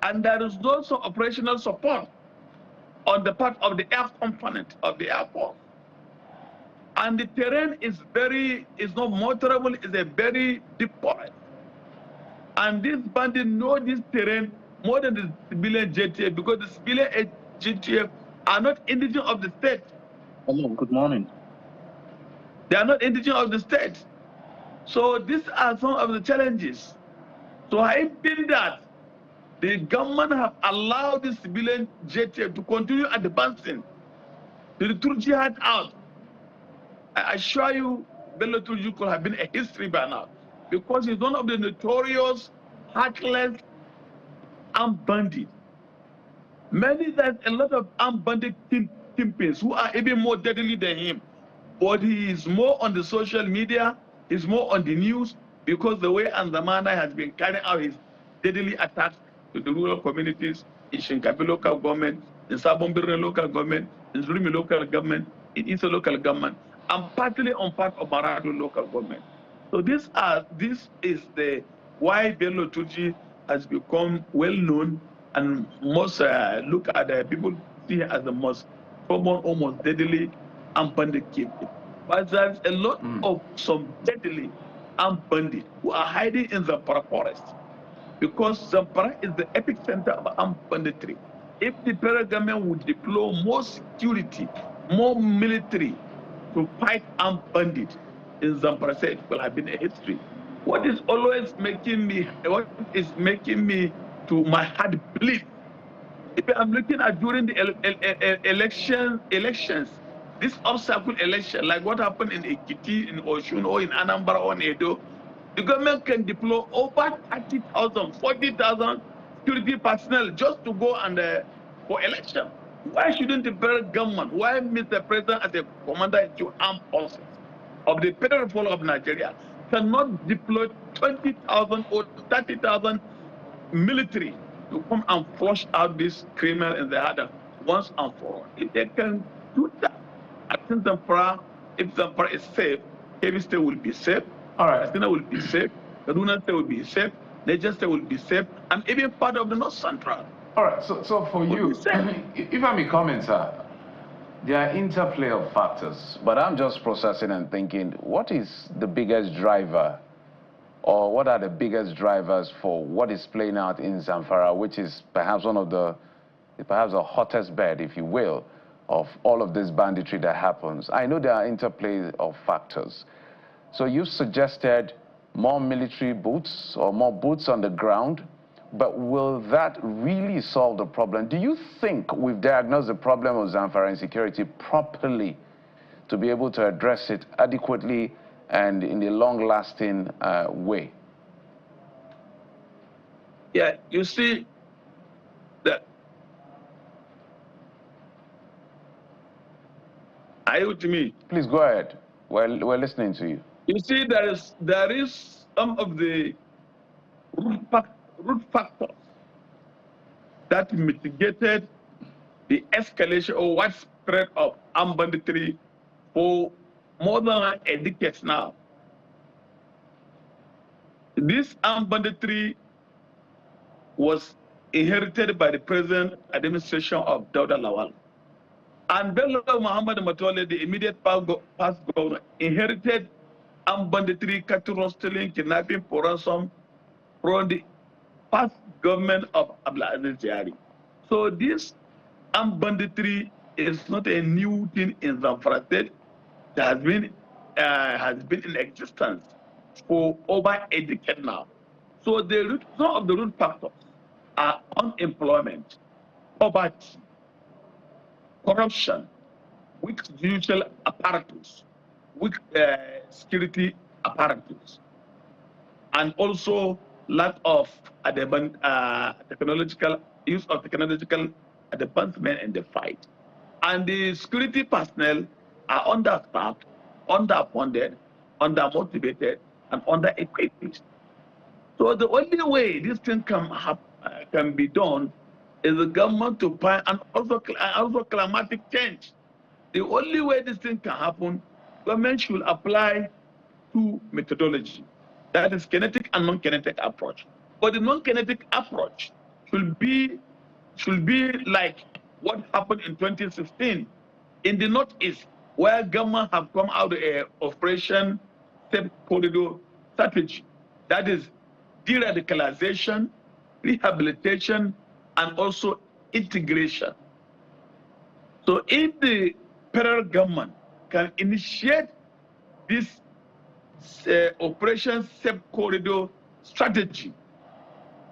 And there is also operational support on the part of the air component of the Air Force. And the terrain is not motorable, it's a very deep forest. And these bandits know this terrain more than the civilian JTF, because the civilian JTF are not indigenous of the state. Hello, good morning. They are not indigenous of the state. So these are some of the challenges. So I feel that the government have allowed the civilian JTF to continue advancing to the Turji hideout. I assure you, Bello Turji could have been a history by now, because he's one of the notorious, heartless armed bandits. There's a lot of armed bandit kingpins who are even more deadly than him. But he is more on the social media, he's more on the news, because the way and the manner has been carrying out his deadly attacks to the rural communities in Shinkabi local government, in Sabombiri local government, in Zurimi local government, in Isa local government, and partly on part of Maradu local government. So this is the why Bello Turji has become well known, and most look at people see as the most common, almost deadly armed bandit kingpin. But there's a lot of some deadly armed bandits who are hiding in the Zamfara forest, because Zamfara is the epicenter of armed banditry. If the federal government would deploy more security, more military to fight armed bandits in Zamfara, it will have been a history. What is making me to my heart bleed, if I'm looking at during the elections, this obstacle election, like what happened in Ekiti, in Oshun, or in Anambra, or in Edo, the government can deploy over 30,000, 40,000 security personnel just to go and for election. Why shouldn't the federal government, why Mr. President as a commander-in-chief armed forces of the Federal Republic of Nigeria cannot deploy 20,000 or 30,000 military to come and flush out this criminal in the harder once and for all? If they can do that, I think Zamfara, if Zamfara is safe, Kebbi State will be safe, Katsina will be safe, Kaduna State will be safe, Niger State will be safe, and even part of the North Central. All right, so for you, if I may comment, sir, There are interplay of factors, but I'm just processing and thinking, what is the biggest driver, or what are the biggest drivers for what is playing out in Zamfara, which is perhaps one of the, perhaps the hottest bed, if you will, of all of this banditry that happens? I know there are interplay of factors. So you suggested more military boots or more boots on the ground, but will that really solve the problem? Do you think we've diagnosed the problem of Zamfara insecurity properly to be able to address it adequately and in a long-lasting way? Yeah, you see that. Are you with me? Please go ahead. We're listening to you. You see, there is some of the root factors that mitigated the escalation or widespread of armed banditry for more than a decade now. This armed banditry was inherited by the present administration of Dauda Lawal. And Bello Muhammad Matole, the immediate past governor, inherited armed banditry, cattle stealing, kidnapping for ransom from the past government of Abdulaziz Yari. So this armed banditry is not a new thing in Zamfara State. It has been in existence for over a decade now. So some of the root factors are unemployment, poverty, corruption, weak judicial apparatus, weak security apparatus, and also lack of technological use of technological advancement in the fight. And the security personnel are understaffed, underfunded, undermotivated, and under-equipped. So the only way this thing can be done is the government to find, and also climatic change. The only way this thing can happen, government should apply two methodology. That is kinetic and non-kinetic approach. But the non-kinetic approach should be like what happened in 2016 in the Northeast, where government have come out with an Operation Safe Corridor strategy. That is de-radicalization, rehabilitation, and also integration. So if the federal government can initiate this Operation Safe Corridor strategy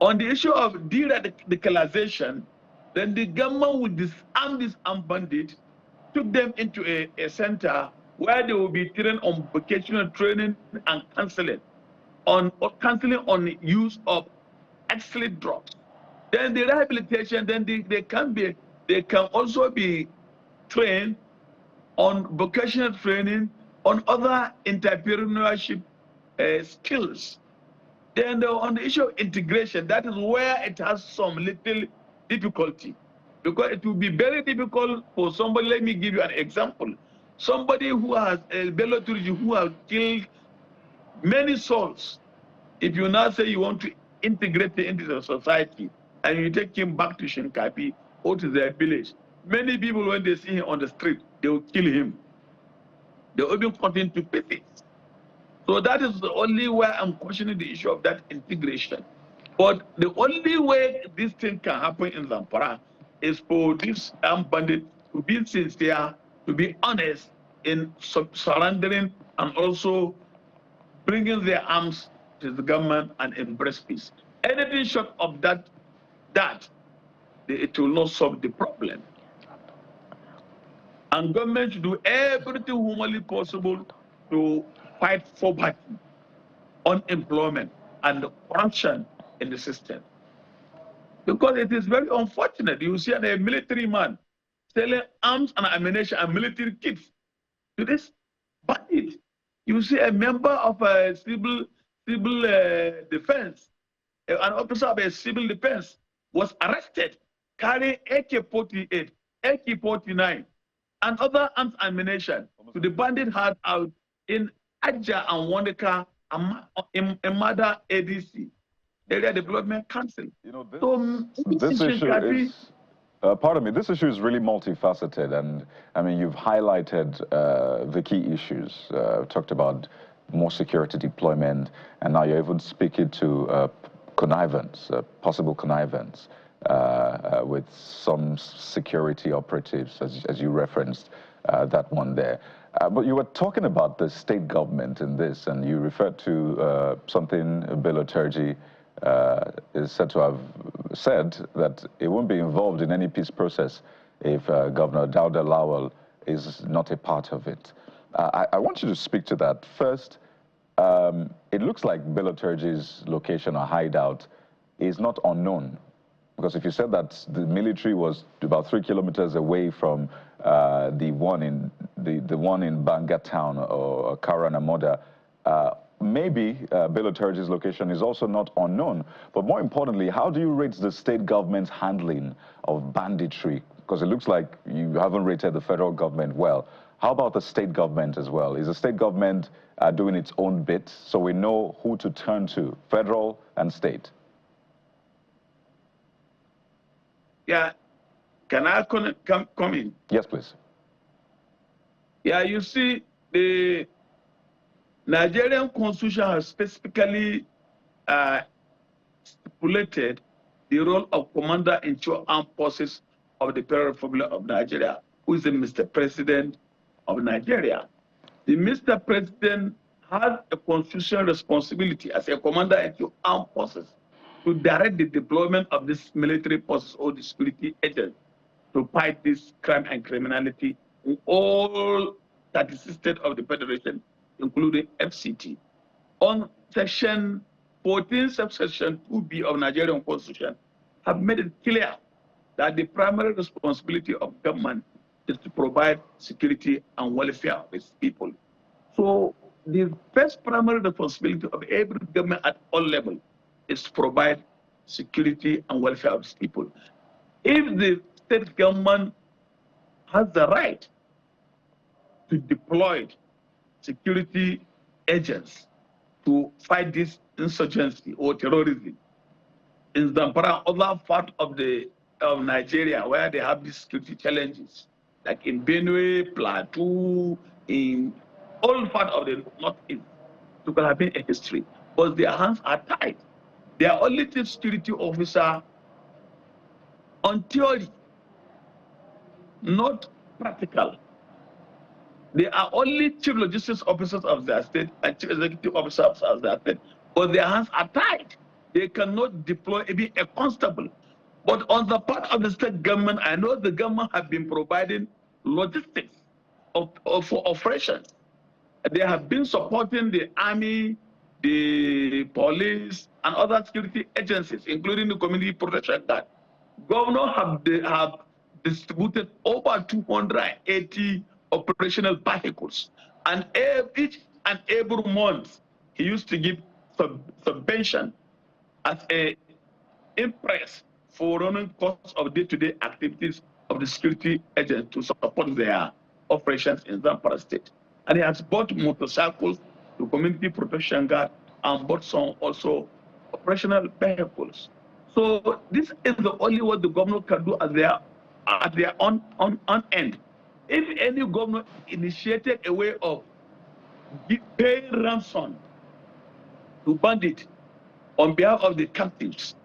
on the issue of de-radicalization, then the government will disarm these armed bandits, took them into a center where they will be trained on vocational training and counseling on the use of excellent drugs. Then the rehabilitation, then they can also be trained on vocational training, on other entrepreneurship skills. Then on the issue of integration, that is where it has some little difficulty, because it will be very difficult for somebody. Let me give you an example. Somebody who has a Bello Turji who has killed many souls. If you now say you want to integrate him into the society and you take him back to Shinkapi or to their village, many people, when they see him on the street, they will kill him. They will even cut him to pieces. So that is the only way I'm questioning the issue of that integration. But the only way this thing can happen in Zamfara is for this armed bandit to be sincere, to be honest in surrendering and also bringing their arms to the government and embrace peace. Anything short of that, it will not solve the problem. And government should do everything humanly possible to fight poverty, unemployment, and corruption in the system. Because it is very unfortunate. You see a military man selling arms and ammunition and military kits to this bandit. You see a member of a civil defense, an officer of a civil defense was arrested carrying AK-48, AK-49, and other arms and ammunition to the bandit had out in Aja and Wandeka in Mada ADC, Area Development Council. You know, this issue is Pardon me, this issue is really multifaceted, and I mean, you've highlighted the key issues, talked about more security deployment, and now you're even speaking to connivance, possible connivance with some security operatives, as you referenced that one there. But you were talking about the state government in this, and you referred to something Bello Turji is said to have said, that it won't be involved in any peace process if Governor Dauda Lawal is not a part of it. I want you to speak to that. First, it looks like Bello Turji's location or hideout is not unknown, because if you said that the military was about 3 kilometers away from the one in Banga town or Karanamoda, maybe Bello Turji's location is also not unknown. But more importantly, how do you rate the state government's handling of banditry? Because it looks like you haven't rated the federal government well. How about the state government as well? Is the state government doing its own bit so we know who to turn to, federal and state? Yeah, can I come in? Yes, please. Yeah, you see, the Nigerian Constitution has specifically stipulated the role of Commander-in-Chief Armed Forces of the Federal Republic of Nigeria, who is the Mr. President of Nigeria. The Mr. President has a constitutional responsibility as a Commander-in-Chief Armed Forces to direct the deployment of this military forces or the security agents to fight this crime and criminality in all 36 states of the Federation, including FCT. On Section 14, subsection 2B of Nigerian Constitution, have made it clear that the primary responsibility of government is to provide security and welfare of its people. So the first primary responsibility of every government at all levels is to provide security and welfare of its people. If the state government has the right to deploy security agents to fight this insurgency or terrorism in Zamfara, other part of Nigeria where they have these security challenges, like in Benue, Plateau, in all part of the northeast, it could have been a history, but their hands are tied. They are only chief security officer on theory, not practical. They are only chief logistics officers of their state and chief executive officers of their state, but their hands are tied. They cannot deploy even a constable. But on the part of the state government, I know the government have been providing logistics for operations. They have been supporting the army, the police, and other security agencies, including the community protection guard. Governor have distributed over 280 operational vehicles, and each and every month he used to give subvention as a impress for running costs of day-to-day activities of the security agents to support their operations in Zamfara state. And he has bought motorcycles to community protection guard and bought some also operational vehicles. So this is the only what the governor can do at their own end. If any governor initiated a way of paying ransom to bandits on behalf of the captives,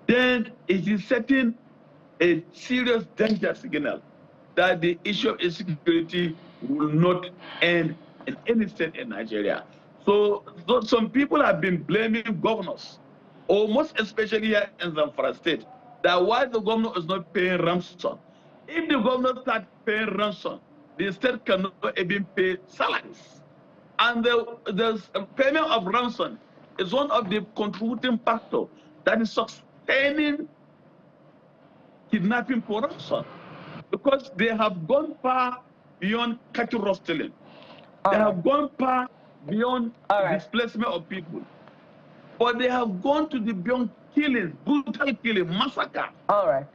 then it is setting a serious danger signal that the issue of insecurity will not end in any state in Nigeria. So some people have been blaming governors, or most especially here in Zamfara state, that why the governor is not paying ransom. If the governor starts paying ransom, the state cannot even pay salaries. And the payment of ransom is one of the contributing factors that is sustaining kidnapping for ransom, because they have gone far beyond cattle rustling. They have gone far beyond displacement of people. But they have gone to the beyond killing, brutal killing, massacre. All right.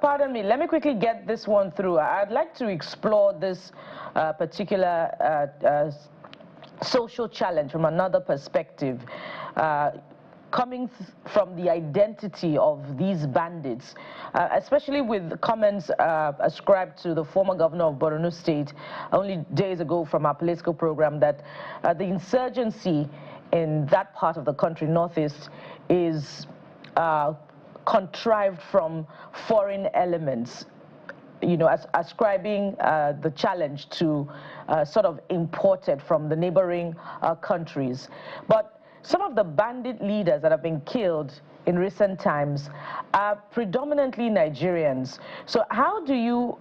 Pardon me, let me quickly get this one through. I'd like to explore this particular social challenge from another perspective. coming from the identity of these bandits, especially with the comments ascribed to the former governor of Borno State only days ago from our political program that the insurgency in that part of the country, Northeast, is contrived from foreign elements, you know, ascribing the challenge to sort of imported from the neighboring countries. But some of the bandit leaders that have been killed in recent times are predominantly Nigerians. So how do you,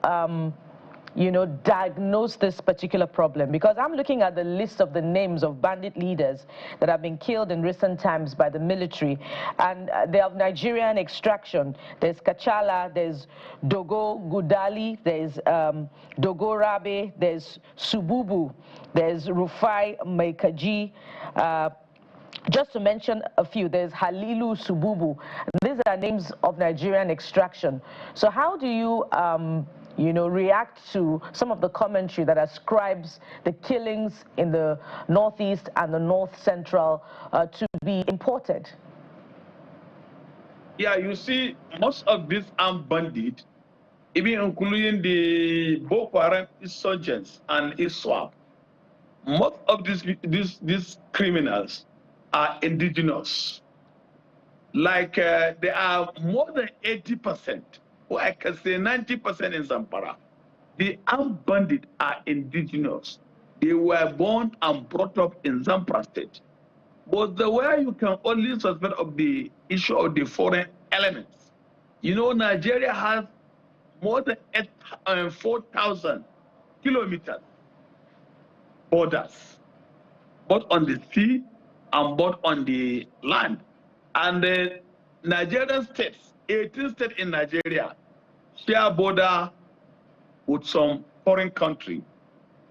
you know, diagnose this particular problem? Because I'm looking at the list of the names of bandit leaders that have been killed in recent times by the military, and they have Nigerian extraction. There's Kachala, there's Dogo Gudali, there's Dogo Rabe, there's Sububu, there's Rufai Maikaji, just to mention a few. There's Halilu Sububu. These are names of Nigerian extraction. So how do you you know, react to some of the commentary that ascribes the killings in the Northeast and the North Central to be imported? Yeah, you see, most of these armed bandits, even including the Boko Haram insurgents and ISWAP, most of these criminals are indigenous. Like there are more than 80%, or I can say 90% in Zamfara. The armed bandits are indigenous. They were born and brought up in Zamfara state. But the way you can only suspect of the issue of the foreign elements, you know, Nigeria has more than 4,000 kilometers borders, both on the sea and both on the land. And the Nigerian states, 18 states in Nigeria, share border with some foreign country.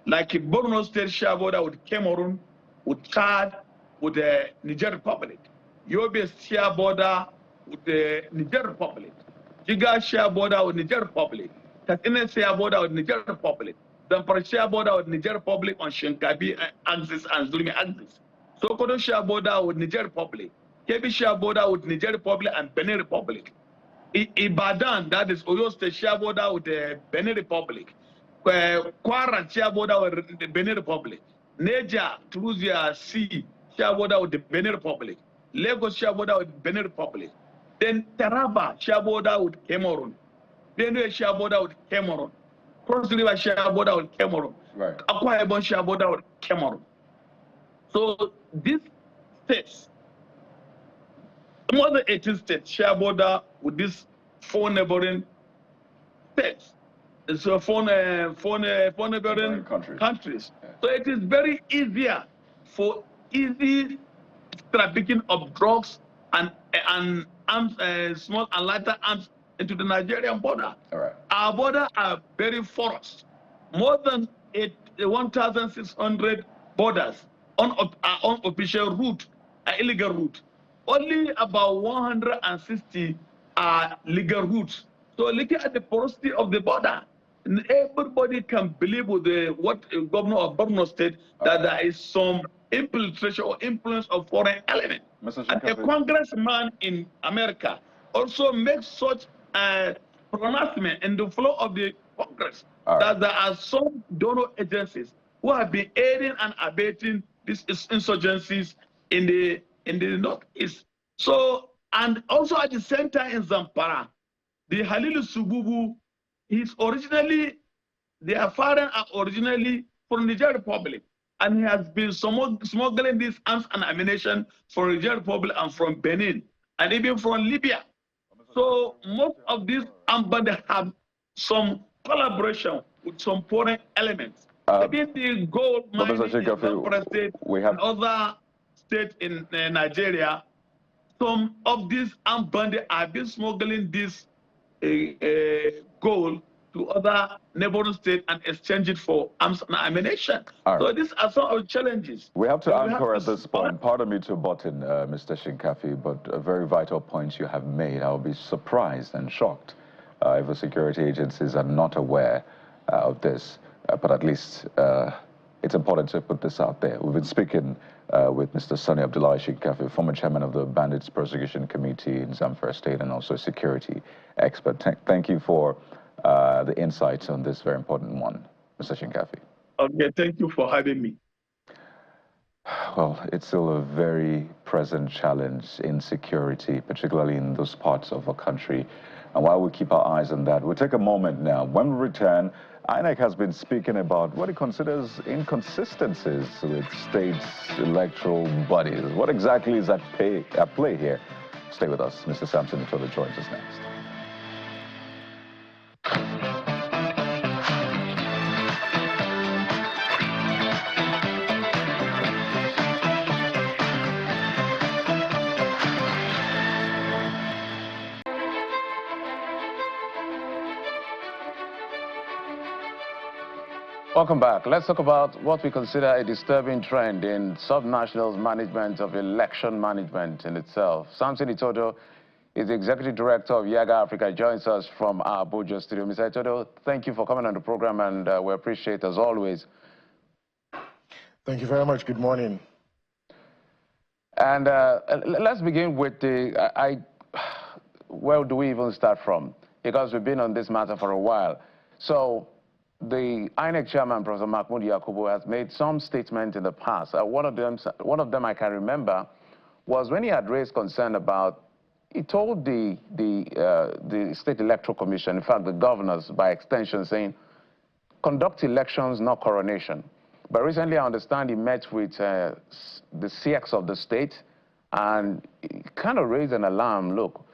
Like Borno State share border with Cameroon, with Chad, with the Niger Republic. Yobe share border with the Niger Republic. Jiga share border with Niger Republic. Katsina share border with Niger Republic. Zamfara share border with Niger Republic on Shinkabi axis and Zulmi axis. Sokoto share border with Niger Republic. Kebbi share border with Niger Republic and Benin Republic. Ibadan, that is Oyo State, share border with the Benin Republic. Kwara share border with the Benin Republic. Niger, Tunisia, Sea share border with the Benin Republic. Lagos share border with Benin Republic. Then Taraba share border with Cameroon. Benue share border with Cameroon. Cross River share border with Cameroon. Right. Akwa Ibom share border with Cameroon. So these states, more than 18 states share border with these 4 neighboring states. So 4 neighboring countries. Yeah. So it is very easier for easy trafficking of drugs and arms, small and lighter arms into the Nigerian border. All right. Our borders are very porous. More than 1,600 borders on unofficial route, illegal route. Only about 160 are legal routes. So looking at the porosity of the border, everybody can believe with what governor of Borno State that there is some infiltration or influence of foreign element. And a congressman in America also makes such a pronouncement in the floor of the Congress that there are some donor agencies who have been aiding and abetting these insurgencies in the Northeast. So, and also at the same time in Zamfara, the Halilu Sububu, their father are originally from Niger Republic, and he has been smuggling these arms and ammunition from Niger Republic and from Benin, and even from Libya. So most of these armed bandits have some collaboration with some foreign elements. Even the gold mining in Zamfara State and other states in Nigeria, some of these armed bandits have been smuggling this gold to other neighboring states and exchange it for arms and ammunition. So these are some of the challenges. We have to anchor at this point. Pardon me to butt in, Mr. Shinkafi, but a very vital point you have made. I'll be surprised and shocked if the security agencies are not aware of this, but at least it's important to put this out there. We've been speaking with Mr. Sani Abdullahi Shinkafi, former chairman of the Bandits Prosecution Committee in Zamfara State and also security expert. Thank you for the insights on this very important one, Mr. Shinkafi. Okay, thank you for having me. Well, it's still a very present challenge in security, particularly in those parts of our country. And while we keep our eyes on that, we'll take a moment now. When we return, INEC has been speaking about what it considers inconsistencies with states' electoral bodies. What exactly is at play here? Stay with us. Mr. Samson Itola joins us next. Welcome back. Let's talk about what we consider a disturbing trend in Subnational's management of election management in itself. Samson Itodo is the Executive Director of Yaga Africa, joins us from our Abuja studio. Mr. Itodo, thank you for coming on the program, and we appreciate as always. Thank you very much. Good morning. And let's begin with where do we even start from? Because we've been on this matter for a while. So, the INEC chairman, Professor Mahmoud Yakubu, has made some statements in the past. One of them I can remember was when he had raised concern about, he told the State Electoral Commission, in fact the governors by extension, saying, conduct elections, not coronation. But recently I understand he met with the CX of the state, and it kind of raised an alarm. Look,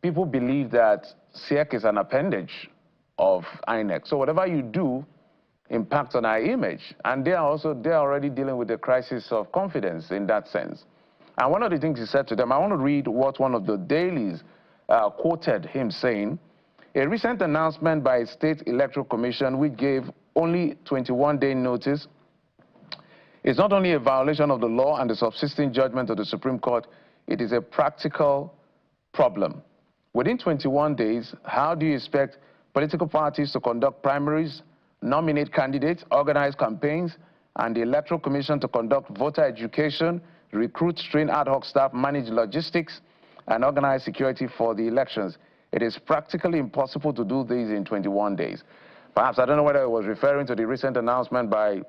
people believe that CX is an appendage of INEC. So whatever you do impacts on our image. And they're already dealing with the crisis of confidence in that sense. And one of the things he said to them, I want to read what one of the dailies quoted him saying, a recent announcement by State Electoral Commission which gave only 21-day notice is not only a violation of the law and the subsisting judgment of the Supreme Court, it is a practical problem. Within 21 days, how do you expect political parties to conduct primaries, nominate candidates, organize campaigns, and the Electoral Commission to conduct voter education, recruit, train ad hoc staff, manage logistics, and organize security for the elections? It is practically impossible to do these in 21 days. Perhaps, I don't know whether it was referring to the recent announcement by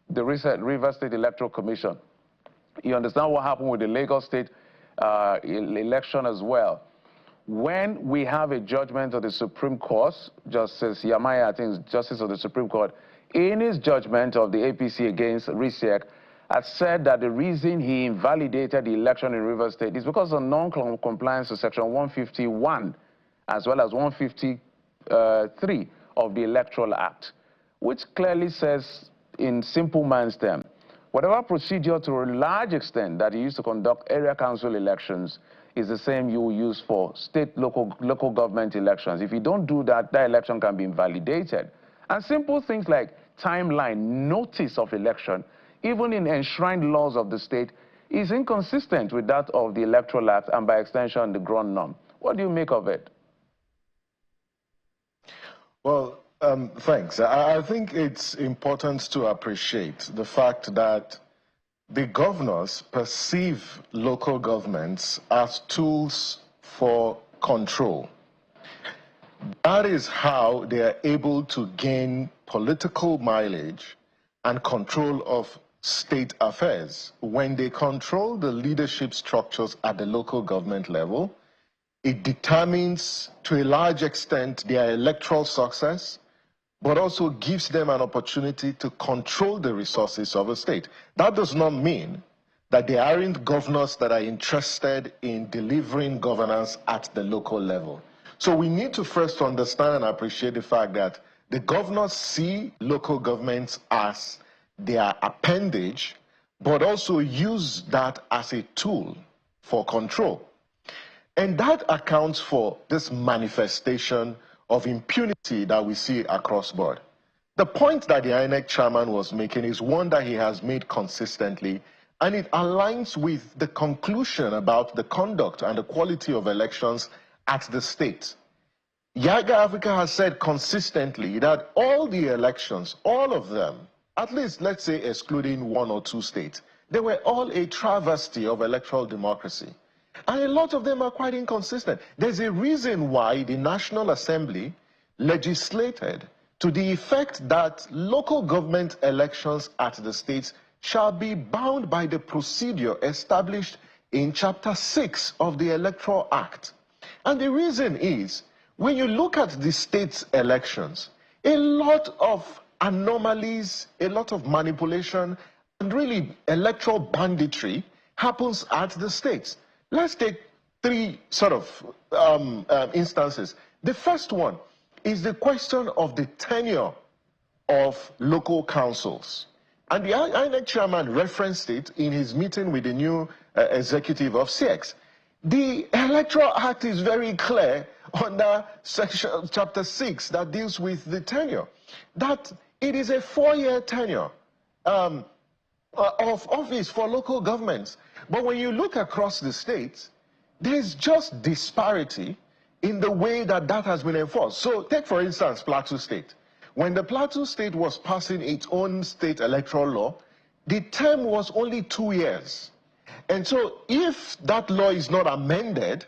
the recent Rivers State Electoral Commission. You understand what happened with the Lagos State election as well. When we have a judgment of the Supreme Court, Justice Yamaya, I think is Justice of the Supreme Court, in his judgment of the APC against RISEC, has said that the reason he invalidated the election in Rivers State is because of non-compliance to Section 151 as well as 153 of the Electoral Act, which clearly says, in simple man's term, whatever procedure to a large extent that he used to conduct area council elections is the same you will use for state, local government elections. If you don't do that, that election can be invalidated. And simple things like timeline, notice of election, even in enshrined laws of the state, is inconsistent with that of the Electoral Act and by extension the ground norm. What do you make of it? Well, thanks. I think it's important to appreciate the fact that the governors perceive local governments as tools for control. That is how they are able to gain political mileage and control of state affairs. When they control the leadership structures at the local government level, it determines to a large extent their electoral success, but also gives them an opportunity to control the resources of a state. That does not mean that there aren't governors that are interested in delivering governance at the local level. So we need to first understand and appreciate the fact that the governors see local governments as their appendage, but also use that as a tool for control. And that accounts for this manifestation of impunity that we see across board. The point that the INEC chairman was making is one that he has made consistently, and it aligns with the conclusion about the conduct and the quality of elections at the state. Yaga Africa has said consistently that all the elections, all of them, at least let's say excluding one or two states, they were all a travesty of electoral democracy. And a lot of them are quite inconsistent. There's a reason why the National Assembly legislated to the effect that local government elections at the states shall be bound by the procedure established in Chapter 6 of the Electoral Act. And the reason is, when you look at the states' elections, a lot of anomalies, a lot of manipulation, and really electoral banditry happens at the states. Let's take three sort of instances. The first one is the question of the tenure of local councils. And the INEC chairman referenced it in his meeting with the new executive of CX. The Electoral Act is very clear under Chapter 6 that deals with the tenure, that it is a 4-year tenure of office for local governments. But when you look across the states, there's just disparity in the way that that has been enforced. So take, for instance, Plateau State. When the Plateau State was passing its own state electoral law, the term was only 2 years. And so if that law is not amended,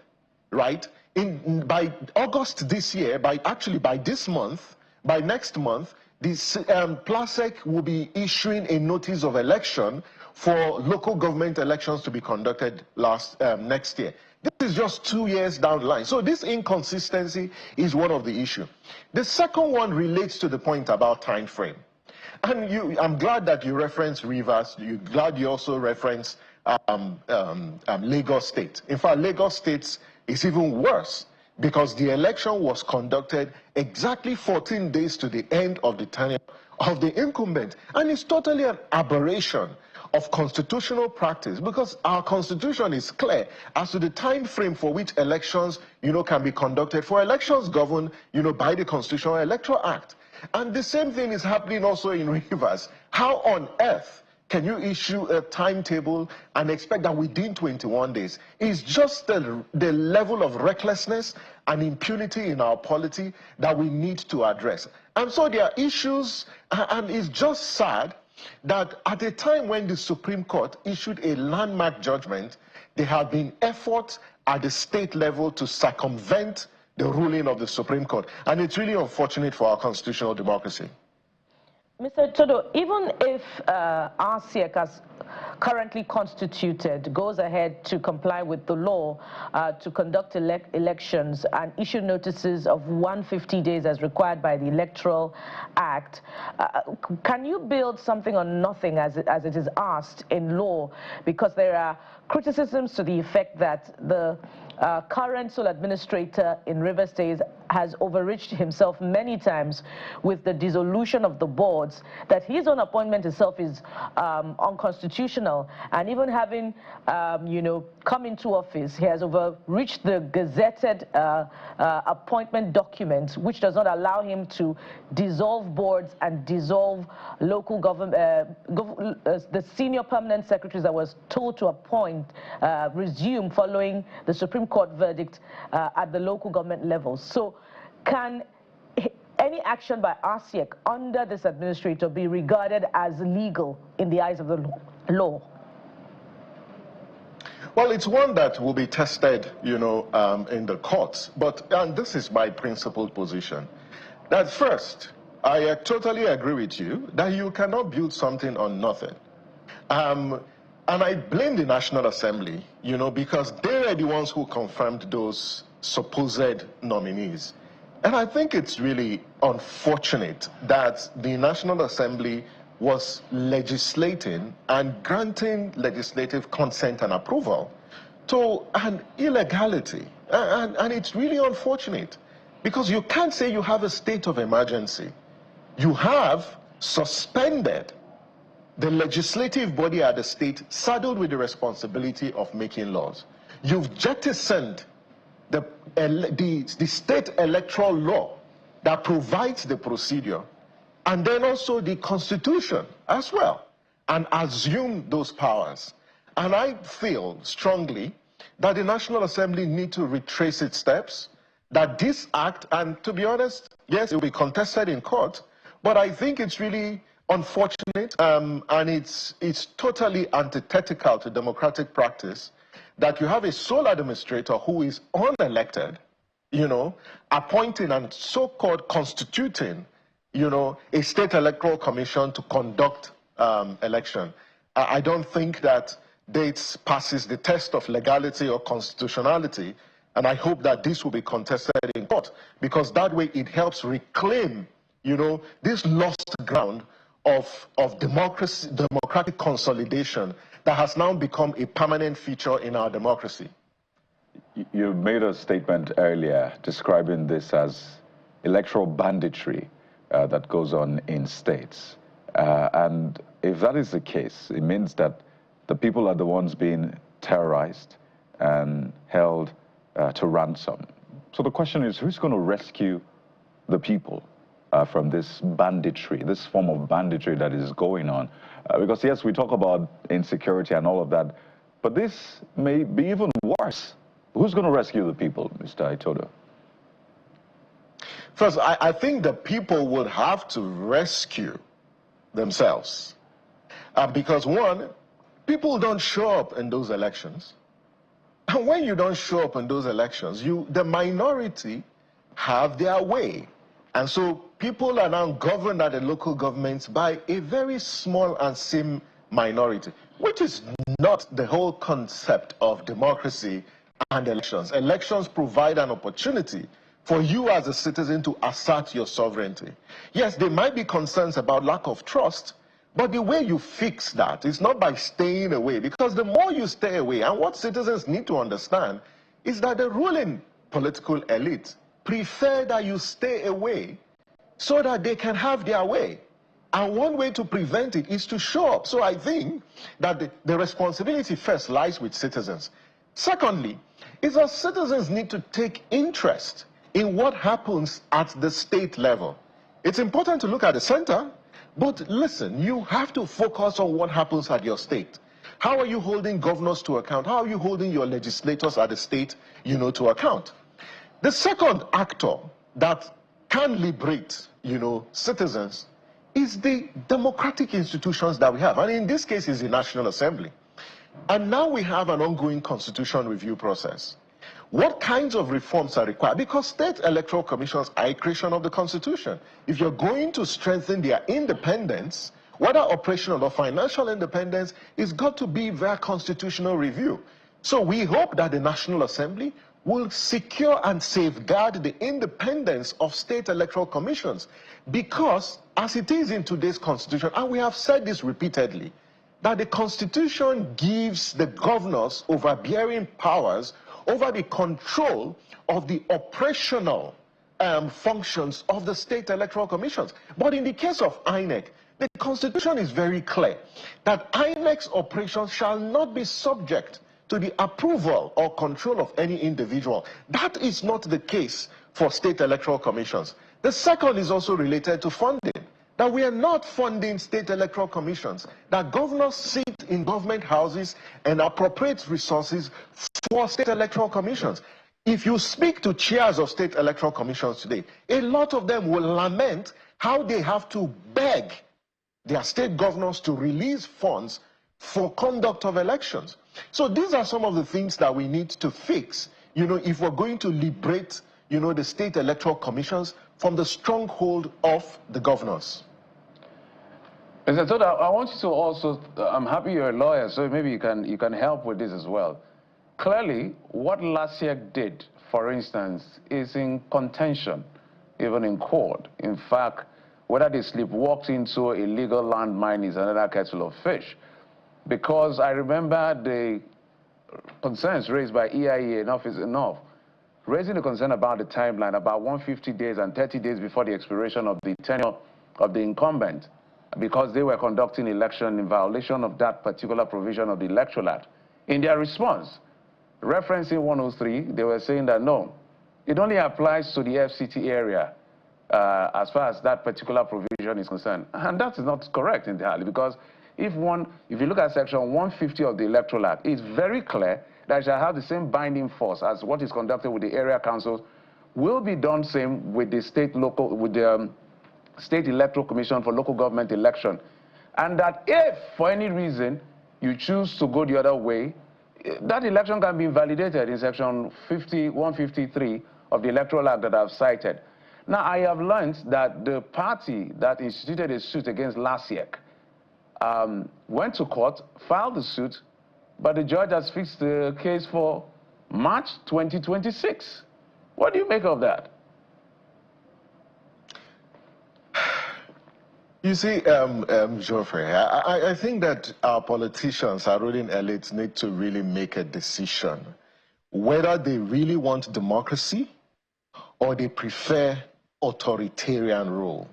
right, by August this year, by this month, by next month, this PLASEC will be issuing a notice of election for local government elections to be conducted next year. This is just 2 years down the line. So this inconsistency is one of the issues. The second one relates to the point about time frame. And I'm glad that you referenced Rivers. You're glad you also referenced Lagos State. In fact, Lagos State is even worse because the election was conducted exactly 14 days to the end of the tenure of the incumbent. And it's totally an aberration of constitutional practice, because our constitution is clear as to the time frame for which elections, can be conducted for elections governed, by the Constitutional Electoral Act. And the same thing is happening also in Rivers. How on earth can you issue a timetable and expect that within 21 days? It's just the level of recklessness and impunity in our polity that we need to address. And so there are issues, and it's just sad that at a time when the Supreme Court issued a landmark judgment, there have been efforts at the state level to circumvent the ruling of the Supreme Court. And it's really unfortunate for our constitutional democracy. Mr. Todo, even if RCEC as currently constituted goes ahead to comply with the law to conduct elections and issue notices of 150 days as required by the Electoral Act, can you build something on nothing as it is asked in law? Because there are criticisms to the effect that the current sole administrator in River State has overreached himself many times with the dissolution of the boards, that his own appointment itself is unconstitutional, and even having, come into office, he has overreached the gazetted appointment document, which does not allow him to dissolve boards and dissolve local government, the senior permanent secretaries that was told to appoint, resume following the Supreme Court verdict at the local government level. So can any action by RCEC under this administrator be regarded as legal in the eyes of the law? Well, it's one that will be tested, in the courts. And this is my principled position. That first, I totally agree with you that you cannot build something on nothing. And I blame the National Assembly, because they are the ones who confirmed those supposed nominees. And I think it's really unfortunate that the National Assembly was legislating and granting legislative consent and approval to an illegality. And it's really unfortunate, because you can't say you have a state of emergency. You have suspended the legislative body at the state saddled with the responsibility of making laws. You've jettisoned the state electoral law that provides the procedure, and then also the Constitution as well, and assume those powers. And I feel strongly that the National Assembly need to retrace its steps, that this act, and to be honest, yes, it will be contested in court, but I think it's really unfortunate, and it's totally antithetical to democratic practice that you have a sole administrator who is unelected, you know, appointing and so-called constituting, you know, a state electoral commission to conduct election. I don't think that this passes the test of legality or constitutionality, and I hope that this will be contested in court, because that way it helps reclaim, you know, this lost ground of democracy, democratic consolidation that has now become a permanent feature in our democracy. You made a statement earlier describing this as electoral banditry that goes on in states. And if that is the case, it means that the people are the ones being terrorized and held to ransom. So the question is, who's going to rescue the people from this banditry, this form of banditry that is going on? Because yes, we talk about insecurity and all of that, but this may be even worse. Who's going to rescue the people, Mr. Itodo? First, I think the people would have to rescue themselves. Because one, people don't show up in those elections. And when you don't show up in those elections, the minority have their way. And so people are now governed at the local governments by a very small and slim minority, which is not the whole concept of democracy and elections. Elections provide an opportunity for you as a citizen to assert your sovereignty. Yes, there might be concerns about lack of trust, but the way you fix that is not by staying away, because the more you stay away, and what citizens need to understand is that the ruling political elite prefer that you stay away so that they can have their way. And one way to prevent it is to show up. So I think that the responsibility first lies with citizens. Secondly, is that citizens need to take interest in what happens at the state level. It's important to look at the center, but listen, you have to focus on what happens at your state. How are you holding governors to account? How are you holding your legislators at the state, you know, to account? The second actor that can liberate, you know, citizens is the democratic institutions that we have. And in this case, is the National Assembly. And now we have an ongoing constitution review process. What kinds of reforms are required? Because state electoral commissions are a creation of the Constitution. If you're going to strengthen their independence, whether operational or financial independence, it's got to be via constitutional review. So we hope that the National Assembly will secure and safeguard the independence of state electoral commissions, because as it is in today's Constitution, and we have said this repeatedly, that the Constitution gives the governors overbearing powers over the control of the operational functions of the state electoral commissions. But in the case of INEC, the Constitution is very clear that INEC's operations shall not be subject to the approval or control of any individual. That is not the case for state electoral commissions. The second is also related to funding. That we are not funding state electoral commissions, that governors sit in government houses and appropriate resources for state electoral commissions. If you speak to chairs of state electoral commissions today, a lot of them will lament how they have to beg their state governors to release funds for conduct of elections. So these are some of the things that we need to fix, you know, if we're going to liberate, you know, the state electoral commissions from the stronghold of the governors. Mr. Toda, I want you to also, I'm happy you're a lawyer, so maybe you can help with this as well. Clearly, what LASIEC did, for instance, is in contention, even in court. In fact, whether they sleepwalked into illegal landmine is another kettle of fish. Because I remember the concerns raised by EIA, enough is enough, raising the concern about the timeline, about 150 days and 30 days before the expiration of the tenure of the incumbent, because they were conducting election in violation of that particular provision of the Electoral Act. In their response, referencing 103, they were saying that no, it only applies to the FCT area as far as that particular provision is concerned. And that is not correct entirely, because if you look at section 150 of the Electoral Act, it's very clear that it shall have the same binding force as what is conducted with the area councils, will be done same with the state local, with the State Electoral Commission for local government election. And that if, for any reason, you choose to go the other way, that election can be invalidated in section 153 of the Electoral Act that I've cited. Now, I have learned that the party that instituted a suit against LASIEC went to court, filed the suit, but the judge has fixed the case for March 2026. What do you make of that? You see, Geoffrey, I think that our politicians, our ruling elites, need to really make a decision whether they really want democracy or they prefer authoritarian rule.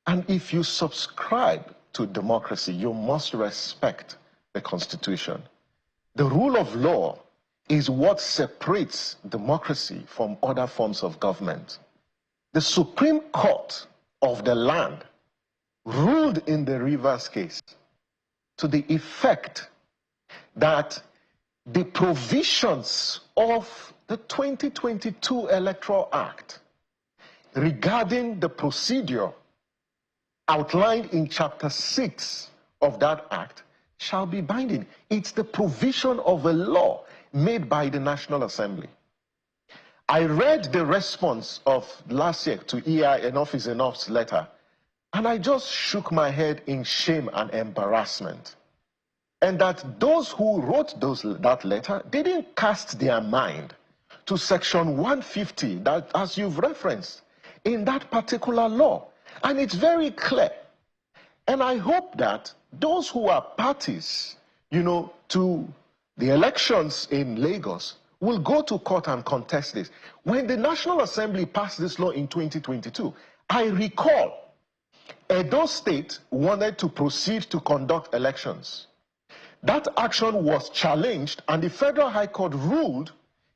And if you subscribe to democracy, you must respect the Constitution. The rule of law is what separates democracy from other forms of government. The Supreme Court of the land ruled in the Rivers case to the effect that the provisions of the 2022 Electoral Act regarding the procedure outlined in Chapter 6 of that Act shall be binding. It's the provision of a law made by the National Assembly. I read the response of LASIEC to EI Enough is Enough's letter, and I just shook my head in shame and embarrassment. And that those who wrote that letter didn't cast their mind to section 150 that, as you've referenced, in that particular law. And it's very clear. And I hope that those who are parties, to the elections in Lagos will go to court and contest this. When the National Assembly passed this law in 2022, I recall Edo State wanted to proceed to conduct elections. That action was challenged, and the Federal High Court ruled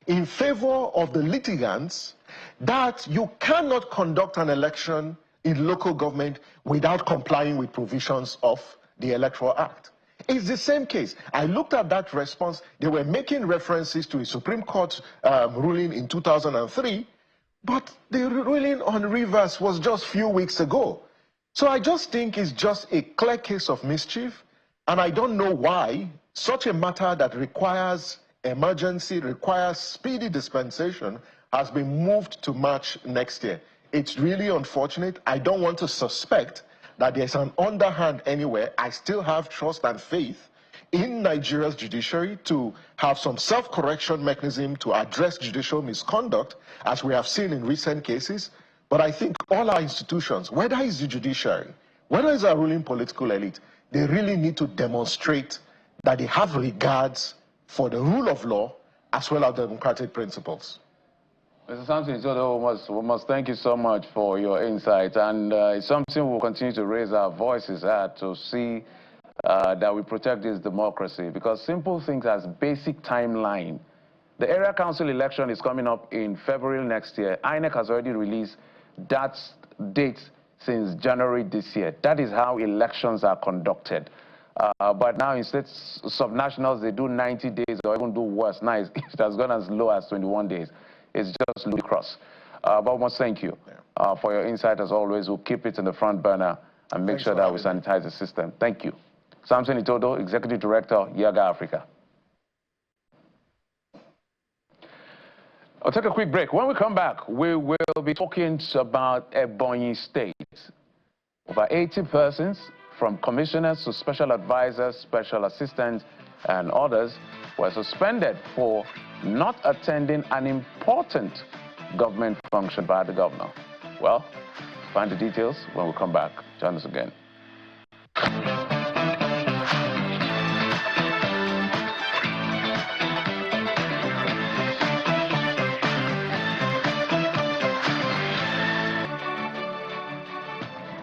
in favor of the litigants that you cannot conduct an election in local government without complying with provisions of the Electoral Act. It's the same case. I looked at that response. They were making references to a Supreme Court ruling in 2003, but the ruling on Rivers was just a few weeks ago. So I just think it's just a clear case of mischief, and I don't know why such a matter that requires emergency, requires speedy dispensation, has been moved to March next year. It's really unfortunate. I don't want to suspect that there's an underhand anywhere. I still have trust and faith in Nigeria's judiciary to have some self-correction mechanism to address judicial misconduct, as we have seen in recent cases. But I think all our institutions, whether it's the judiciary, whether it's our ruling political elite, they really need to demonstrate that they have regards for the rule of law as well as democratic principles. Mr. Sampson, we must thank you so much for your insight, and it's something we'll continue to raise our voices at to see that we protect this democracy, because simple things as basic timeline. The area council election is coming up in February next year. INEC has already released that date since January this year. That is how elections are conducted. But now instead, subnationals, they do 90 days or even do worse. Now it has gone as low as 21 days. It's just ludicrous. But we must thank you for your insight as always. We'll keep it in the front burner and make sure that we sanitize the system. Thank you. Samson Itodo, Executive Director, Yaga Africa. I'll take a quick break. When we come back, we will be talking about Ebonyi State. Over 80 persons, from commissioners to special advisors, special assistants, and others, were suspended for not attending an important government function by the governor. Well, find the details when we come back. Join us again.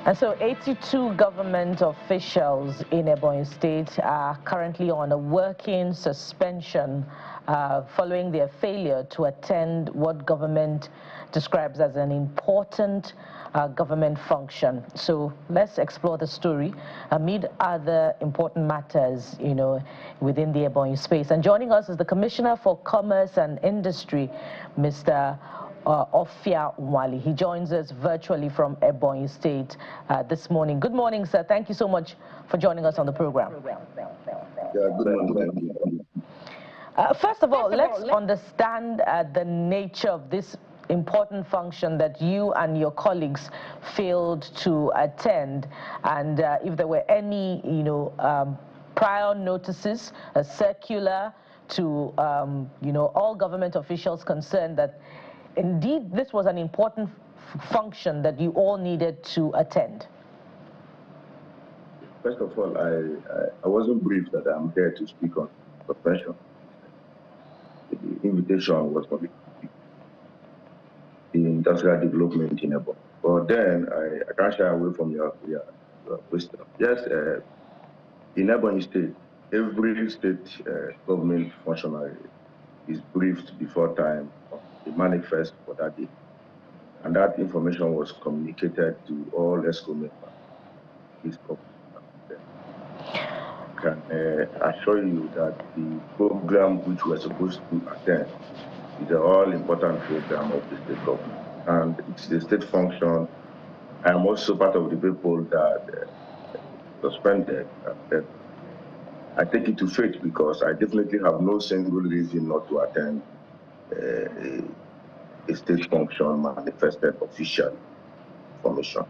And so 82 government officials in Ebonyi State are currently on a working suspension following their failure to attend what government describes as an important government function. So let's explore the story amid other important matters, within the Ebonyi space. And joining us is the Commissioner for Commerce and Industry, Mr. Ofia Wali. He joins us virtually from Ebonyi State this morning. Good morning, sir. Thank you so much for joining us on the program. Yeah, good morning. First of all, let's understand the nature of this important function that you and your colleagues failed to attend, and if there were any, prior notices, a circular to, all government officials concerned that indeed this was an important function that you all needed to attend. First of all, I wasn't briefed that I'm here to speak on suspension. The invitation was for the industrial development in Ebonyi. But then I can't shy away from your question. Yes, in Ebonyi State, every state government functionary is briefed before time on the manifest for that day. And that information was communicated to all ESCO members. I can assure you that the program which we're supposed to attend is an all-important program of the state government. And it's the state function. I am also part of the people that suspended. I take it to faith because I definitely have no single reason not to attend a state function manifested official information.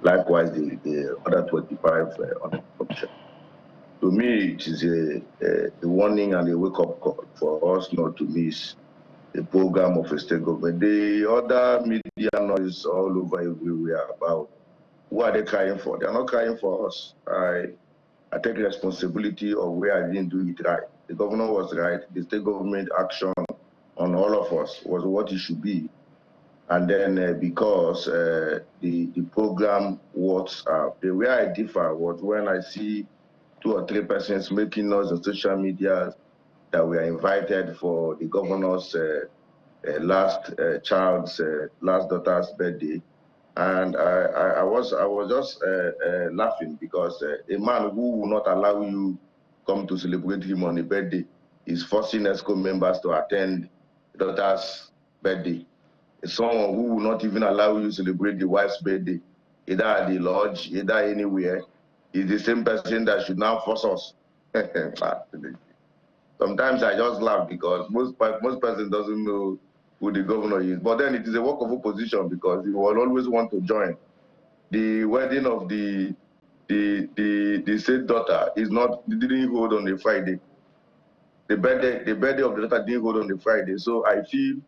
Likewise, the other 25 other commission. To me, it is a warning and a wake-up call for us not to miss a program of a state government. The other media noise all over everywhere about who are they crying for? They are not crying for us. I take responsibility of where I didn't do it right. The governor was right. The state government action on all of us was what it should be. And then because the program was, the way I differ was when I see 2 or 3 persons making noise on social media that we are invited for the governor's last child's, last daughter's birthday. And I was just laughing because a man who will not allow you come to celebrate him on a birthday is forcing ESCO members to attend the daughter's birthday. Someone who will not even allow you to celebrate the wife's birthday, either at the lodge, either anywhere, is the same person that should now force us. Sometimes I just laugh because most person doesn't know who the governor is. But then it is a work of opposition because he will always want to join. The wedding of the state daughter didn't hold on a Friday. The birthday of the daughter didn't hold on a Friday. So I feel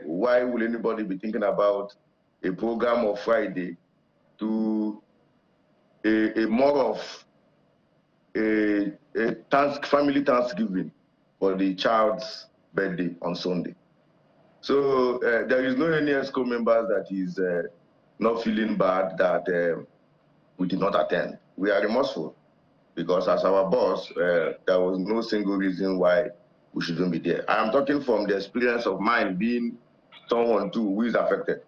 why will anybody be thinking about a program of Friday to a more of a family Thanksgiving for the child's birthday on Sunday. So there is no any ESCO members that is not feeling bad that we did not attend. We are remorseful because as our boss, there was no single reason why we shouldn't be there. I am talking from the experience of mine being someone too who is affected.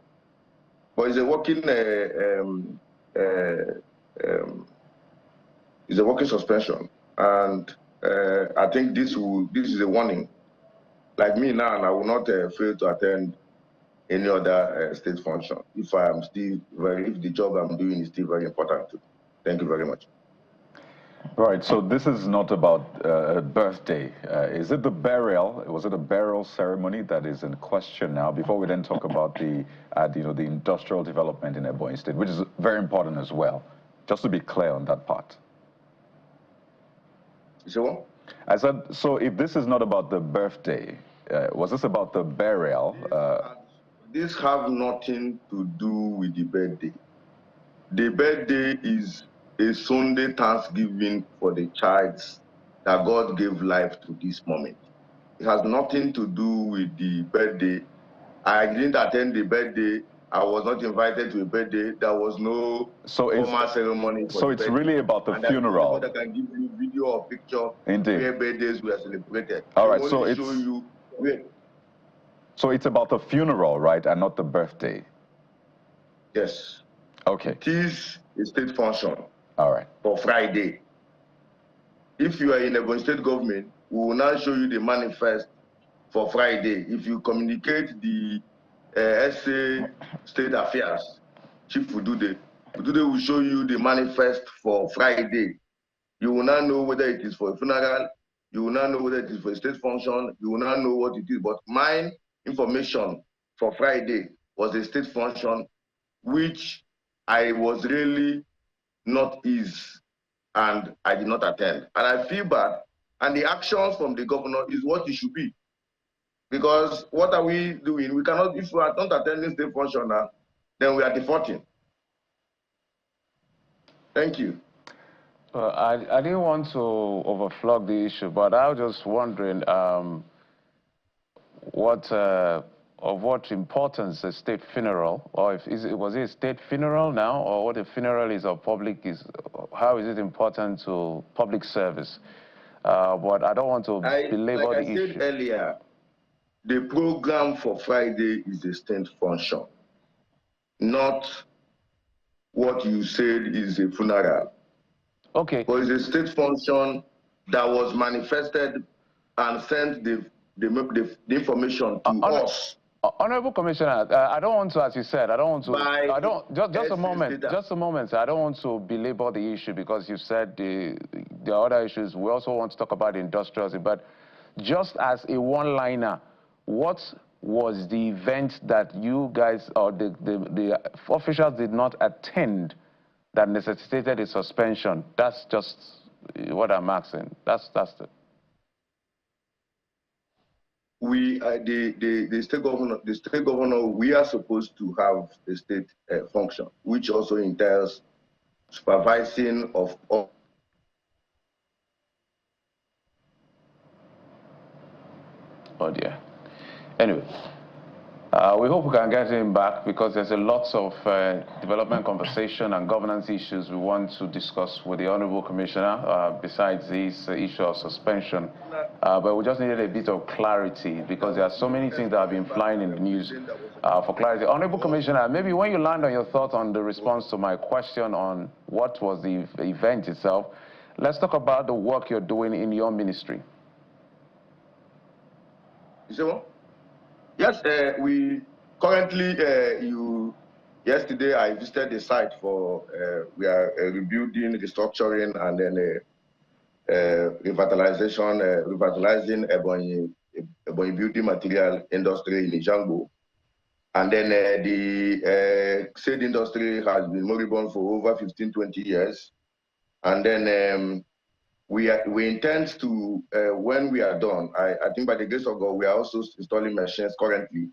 But it's a working it's a working suspension, and I think this is a warning. Like me now, I will not fail to attend any other state function if the job I'm doing is still very important to me. Thank you very much. Right, so this is not about a birthday. Is it the burial? Was it a burial ceremony that is in question now? Before we then talk about the industrial development in Ebonyi State, which is very important as well. Just to be clear on that part. So? I said, so if this is not about the birthday, was this about the burial? This have nothing to do with the birthday. The birthday is a Sunday Thanksgiving for the child that God gave life to this moment. It has nothing to do with the birthday. I didn't attend the birthday. I was not invited to a birthday. There was no formal ceremony. So it's really about the funeral. That can give you video or picture where birthdays were celebrated. All right, so it's so it's about the funeral, right, and not the birthday. Yes. Okay. It is a state function. All right. For Friday. If you are in Ebonyi State government, we will now show you the manifest for Friday. If you communicate the SA State Affairs, Chief Udude will show you the manifest for Friday. You will not know whether it is for a funeral, you will not know whether it is for a state function, you will not know what it is. But my information for Friday was a state function, which I was really not easy, and I did not attend. And I feel bad. And the actions from the governor is what it should be. Because what are we doing? We cannot, if we are not attending state function now, then we are defaulting. Thank you. I didn't want to overflog the issue, but I was just wondering of what importance a state funeral, or was it a state funeral now, or what a funeral is of public is, how is it important to public service? But I don't want to belabor the issue. Like I said earlier, the program for Friday is a state function, not what you said is a funeral. Okay. But it's a state function that was manifested and sent the information to us. Honorable Commissioner, I don't want to, as you said, I don't want to, just a moment, sir. I don't want to belabor the issue because you said the other issues. We also want to talk about industrials, but just as a one-liner, what was the event that you guys or the officials did not attend that necessitated a suspension? That's just what I'm asking. That's it. We, the state governor, we are supposed to have a state function, which also entails supervising of all. Oh dear. Anyway, we hope we can get him back because there's a lot of development conversation and governance issues we want to discuss with the Honorable Commissioner besides this issue of suspension. But we just needed a bit of clarity because there are so many things that have been flying in the news for clarity. Honorable Commissioner, maybe when you land on your thoughts on the response to my question on what was the event itself, let's talk about the work you're doing in your ministry. You say what? Yes, we currently, yesterday I visited the site for, we are rebuilding, restructuring, and then revitalizing Ebonyi building material industry in Ijango. And then the said industry has been moribund for over 15, 20 years. And then we intend to, when we are done, I think by the grace of God, we are also installing machines currently.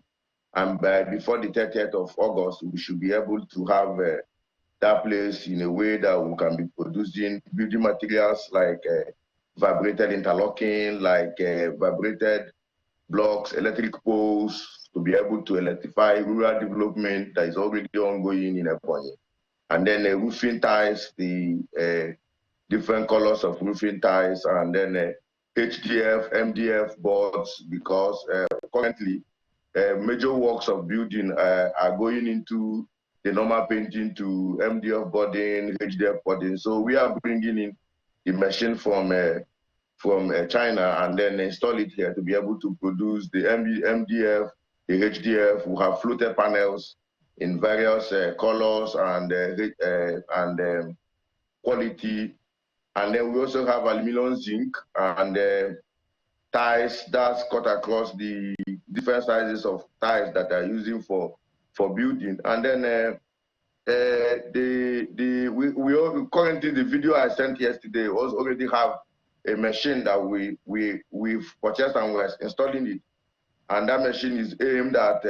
And before the 30th of August, we should be able to have that place in a way that we can be producing building materials like vibrated interlocking, like vibrated blocks, electric poles, to be able to electrify rural development that is already ongoing in Ebonyi. And then roofing ties, the different colors of roofing ties, and then HDF, MDF boards, because currently major works of building are going into the normal painting to MDF boarding, HDF boarding. So we are bringing in the machine from China and then install it here to be able to produce the MDF, the HDF. We have fluted panels in various colors and quality. And then we also have aluminum zinc and ties that's cut across the different sizes of ties that are using for building. And then we currently, the video I sent yesterday was already have a machine that we've purchased and we're installing it. And that machine is aimed at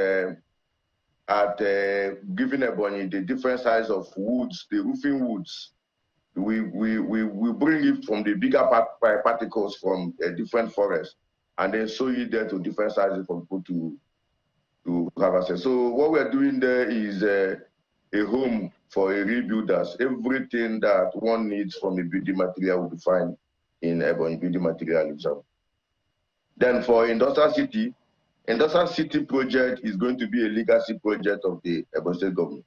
giving Ebonyi the different size of woods, the roofing woods. We bring it from the bigger particles from different forests and then sew it there to different sizes for people to have access. So what we're doing there is a home for a rebuilders. Everything that one needs from a building material will be found in Ebonyi building material itself. Then for Industrial City project is going to be a legacy project of the Ebonyi State government.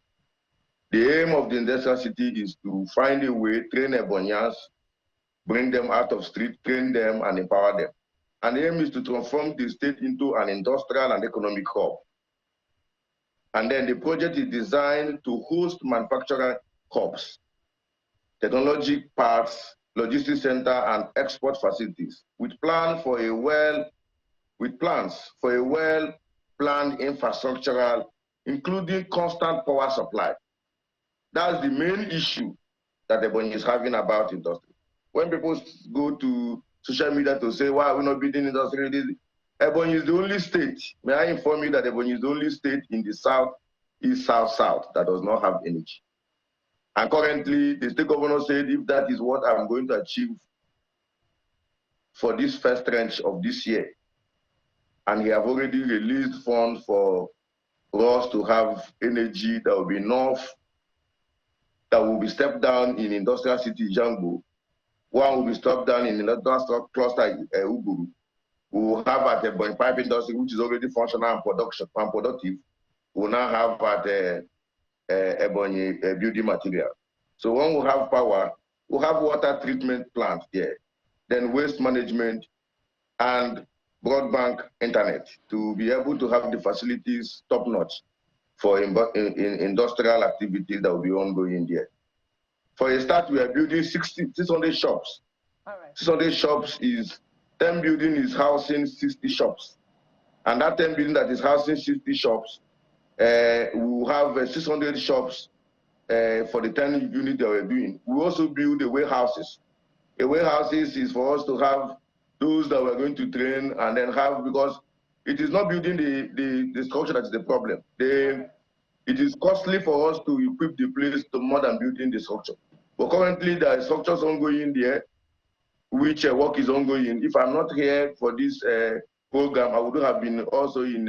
The aim of the Industrial City is to find a way, train Ebonyans, bring them out of street, train them and empower them. and the aim is to transform the state into an industrial and economic hub. And then the project is designed to host manufacturing hubs, technology parks, logistics center, and export facilities, with plans for a well-planned infrastructural, including constant power supply. That's the main issue that Ebonyi is having about industry. When people go to social media to say, why are we not building industry? Ebonyi is the only state, may I inform you that Ebonyi is the only state in the south, east, south, that does not have energy. And currently, the state governor said, if that is what I'm going to achieve for this first tranche of this year, and he have already released funds for us to have energy that will be enough, that will be stepped down in industrial city Jango, one will be stepped down in industrial cluster Uburu. We will have at the Ebonyi pipe industry, which is already functional and productive. We will now have at Ebonyi building material. So when we have power, we have water treatment plant there, then waste management and broadband internet to be able to have the facilities top-notch for industrial activities that will be ongoing there. For a start, we are building 600 shops. All right. 600 shops is 10 building is housing 60 shops. And that 10 building that is housing 60 shops, we will have 600 shops for the 10 units that we're doing. We also build the warehouses. The warehouses is for us to have those that we're going to train and then have, because it is not building the structure that is the problem. It is costly for us to equip the place to more than building the structure. But currently there are structures ongoing there, which work is ongoing. If I'm not here for this program, I would have been also in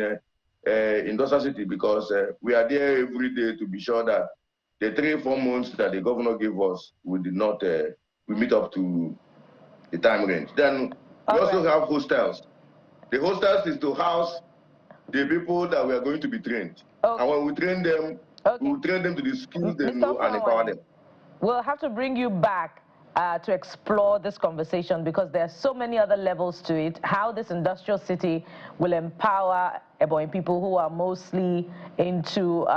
Industrial City, because we are there every day to be sure that the 3-4 months that the governor gave us, we did not we meet up to the time range. Then we also have hostels. The hostels is to house the people that we are going to be trained. Okay. And when we train them, we will train them to the skills they know and empower them. We'll have to bring you back to explore this conversation, because there are so many other levels to it. How this industrial city will empower Ebonyi people who are mostly into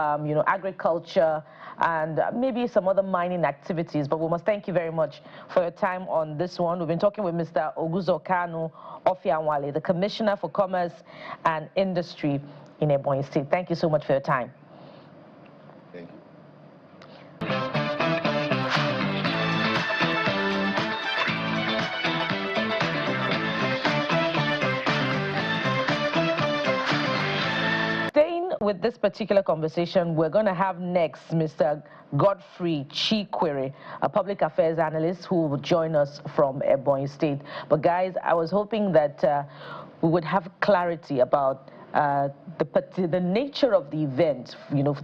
agriculture and maybe some other mining activities. But we must thank you very much for your time on this one. We've been talking with Mr. Oguzo Kanu Ofianwale, the Commissioner for Commerce and Industry in Ebonyi State. Thank you so much for your time. Thank you. With this particular conversation, we're going to have next Mr. Godfrey Chikwere, a public affairs analyst who will join us from Ebonyi State. But guys, I was hoping that we would have clarity about the nature of the event,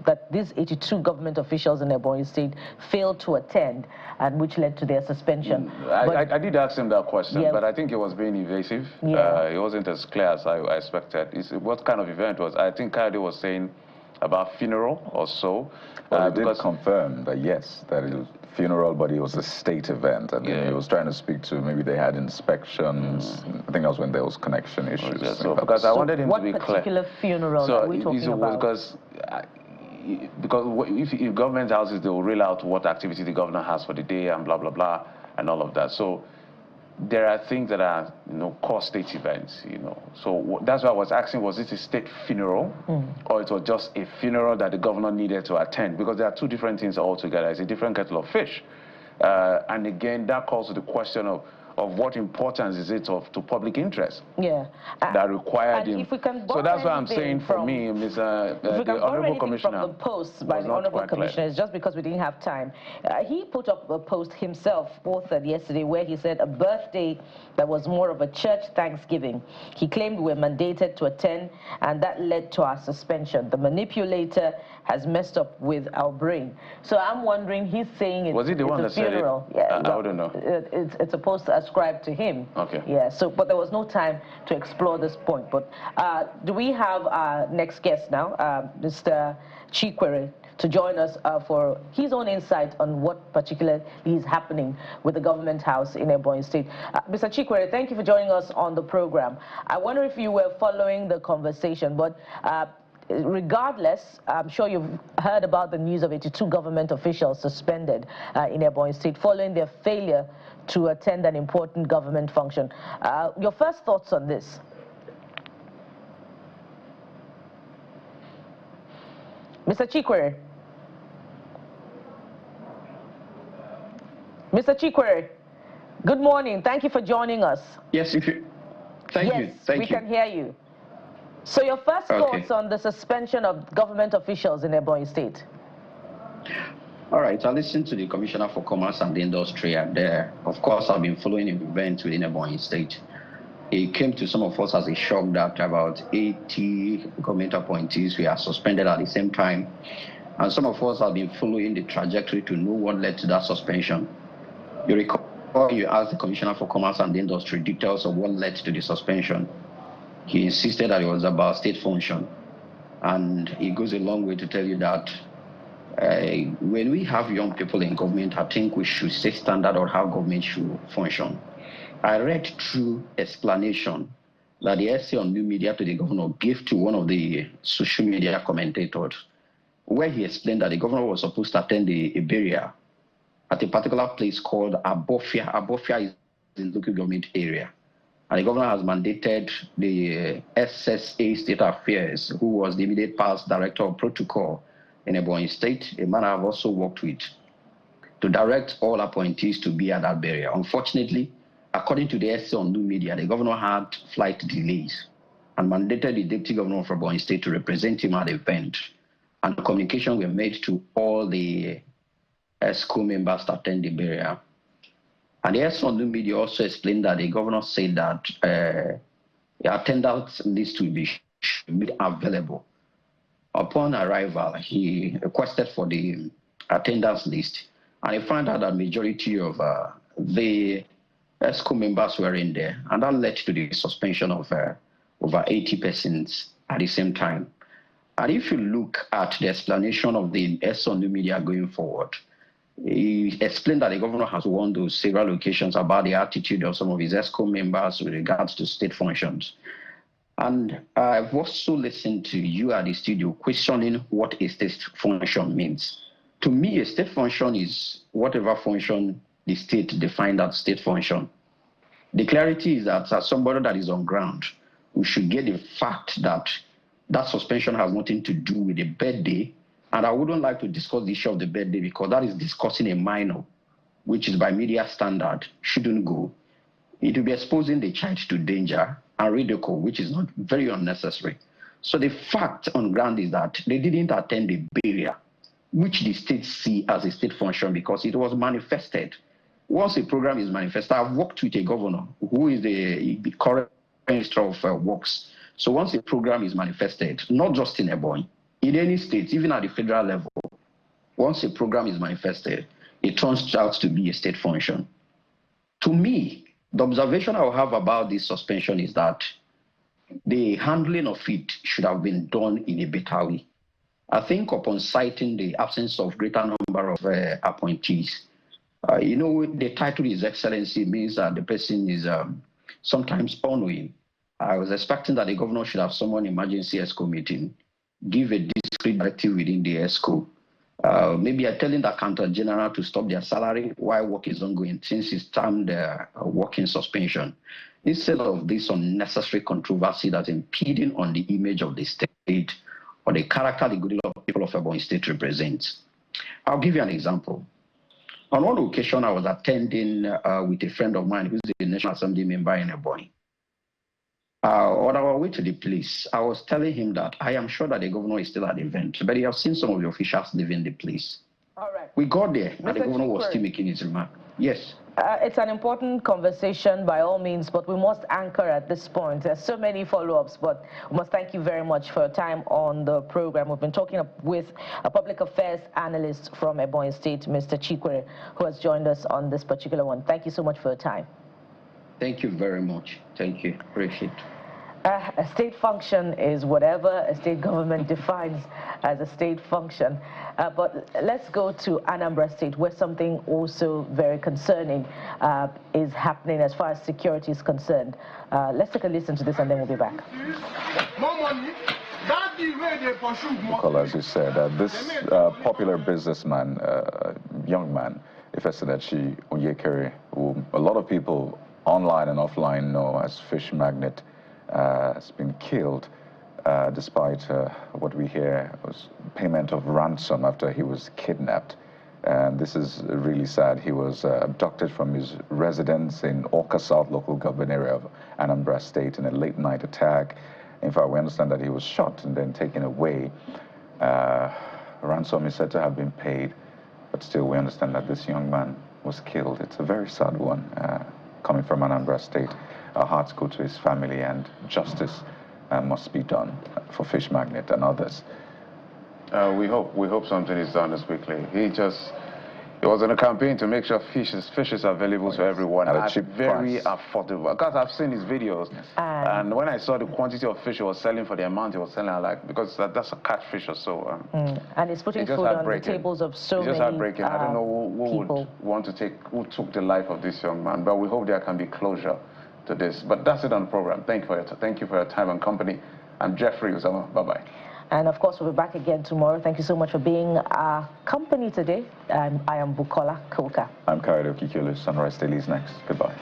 that these 82 government officials in Ebonyi State failed to attend, and which led to their suspension. I did ask him that question, but I think it was being evasive. Yeah. It wasn't as clear as I expected. What kind of event was? I think Kayode was saying about funeral or so. Well, he did confirm that yes, that it was funeral, but it was a state event, and he was trying to speak to maybe they had inspections. I think that was when there was connection issues. Because I wanted him to be clear. What particular funeral are we talking about? Because if government houses, they will reel out what activity the governor has for the day and blah blah blah and all of that. So there are things that are core state events. So that's why I was asking: was it a state funeral, or it was just a funeral that the governor needed to attend? Because there are two different things altogether. It's a different kettle of fish. And again, that calls to the question of what importance is it to public interest? Yeah. That required him. So that's why I'm saying for me, the Honorable Commissioner. From the post by the Honorable Commissioner, it's just because we didn't have time. He put up a post himself, authored yesterday, where he said a birthday that was more of a church Thanksgiving. He claimed we were mandated to attend, and that led to our suspension. The manipulator has messed up with our brain. So I'm wondering, he's saying it's a funeral. Yeah, I don't know. It's a post as ascribed to him. Okay. Yeah, so, but there was no time to explore this point. But do we have our next guest now, Mr. Chikwere, to join us for his own insight on what particularly is happening with the government house in Ebonyi State. Mr. Chikwere, thank you for joining us on the program. I wonder if you were following the conversation, but regardless, I'm sure you've heard about the news of 82 government officials suspended in Ebonyi State following their failure to attend an important government function. Your first thoughts on this? Mr. Chikwere. Mr. Chikwere, good morning. Thank you for joining us. Yes, thank you. Yes, we can hear you. So your first thoughts on the suspension of government officials in Ebonyi State? All right, I listened to the Commissioner for Commerce and Industry, and of course, I've been following events within Ebonyi State. It came to some of us as a shock that about 80 government appointees were suspended at the same time, and some of us have been following the trajectory to know what led to that suspension. You recall you asked the Commissioner for Commerce and Industry details of what led to the suspension. He insisted that it was about state function. And it goes a long way to tell you that when we have young people in government, I think we should set standard on how government should function. I read through explanation that the essay on new media to the governor gave to one of the social media commentators, where he explained that the governor was supposed to attend a burial at a particular place called Abofia. Abofia is in the local government area. And the governor has mandated the SSA State Affairs, who was the immediate past director of protocol in Ebonyi State, a man I've also worked with, to direct all appointees to be at that burial. Unfortunately, according to the essay on new media, the governor had flight delays and mandated the deputy governor of Ebonyi State to represent him at the event. And communication were made to all the ESCO members to attend the burial. And the essay on new media also explained that the governor said that the attendance list will be made available. Upon arrival, he requested for the attendance list, and he found out that majority of the ESCO members were in there, and that led to the suspension of over 80 persons at the same time. And if you look at the explanation of the essay on new media going forward, he explained that the governor has warned those several occasions about the attitude of some of his ESCO members with regards to state functions. And I've also listened to you at the studio questioning what a state function means. To me, a state function is whatever function the state defined as state function. The clarity is that as somebody that is on ground, we should get the fact that that suspension has nothing to do with the birthday. And I wouldn't like to discuss the issue of the birthday because that is discussing a minor, which is by media standard, shouldn't go. It will be exposing the child to danger and ridicule, which is not very unnecessary. So the fact on ground is that they didn't attend the burial, which the state see as a state function because it was manifested. Once a program is manifested, I've worked with a governor who is the current minister of works. So once a program is manifested, not just in Ebonyi, in any state, even at the federal level, once a program is manifested, it turns out to be a state function. To me, the observation I will have about this suspension is that the handling of it should have been done in a better way. I think upon citing the absence of greater number of appointees, the title His Excellency means that the person is sometimes unknowing. I was expecting that the governor should have summoned emergency ESCO meeting, give a discrete directive within the ESCO. Maybe telling the accountant general to stop their salary while work is ongoing since it's termed working suspension, instead of this unnecessary controversy that's impeding on the image of the state or the character the goodwill of people of Ebonyi State represents. I'll give you an example. On one occasion, I was attending with a friend of mine who's a National Assembly member in Ebonyi. On our way to the place, I was telling him that I am sure that the governor is still at the event, but you have seen some of the officials leaving the place. All right. We got there, Mr. and the governor was still making his remark. Yes. It's an important conversation by all means, but we must anchor at this point. There's so many follow-ups, but we must thank you very much for your time on the program. We've been talking with a public affairs analyst from Ebonyi State, Mr. Chikwere, who has joined us on this particular one. Thank you so much for your time. Thank you very much. Thank you. Appreciate it. A state function is whatever a state government defines as a state function. But let's go to Anambra State, where something also very concerning is happening as far as security is concerned. Let's take a listen to this and then we'll be back. Well, as you said, this popular businessman, young man, Ifesedachi Onyekere, who a lot of people online and offline know as Fish Magnet, has been killed despite what we hear was payment of ransom after he was kidnapped. And this is really sad. He was abducted from his residence in Awka South local government area of Anambra State in a late night attack. In fact, we understand that he was shot and then taken away. Ransom is said to have been paid, but still we understand that this young man was killed. It's a very sad one coming from Anambra State. Our hearts go to his family, and justice must be done for Fish Magnet and others. We hope something is done as quickly. He was on a campaign to make sure fish is available to everyone at a cheap very affordable. Because I've seen his videos, and when I saw the quantity of fish he was selling for the amount he was selling, I like, because that's a catfish or so. And it's putting food on the tables of so many heartbreaking. I don't know who would want to who took the life of this young man, but we hope there can be closure to this. But that's it on the program. Thank you for your time and company. I'm Jeffrey Usama. Bye-bye. And of course, we'll be back again tomorrow. Thank you so much for being our company today. I am Bukola Koka. I'm Kayode Okikelu. Sunrise Daily is next. Goodbye.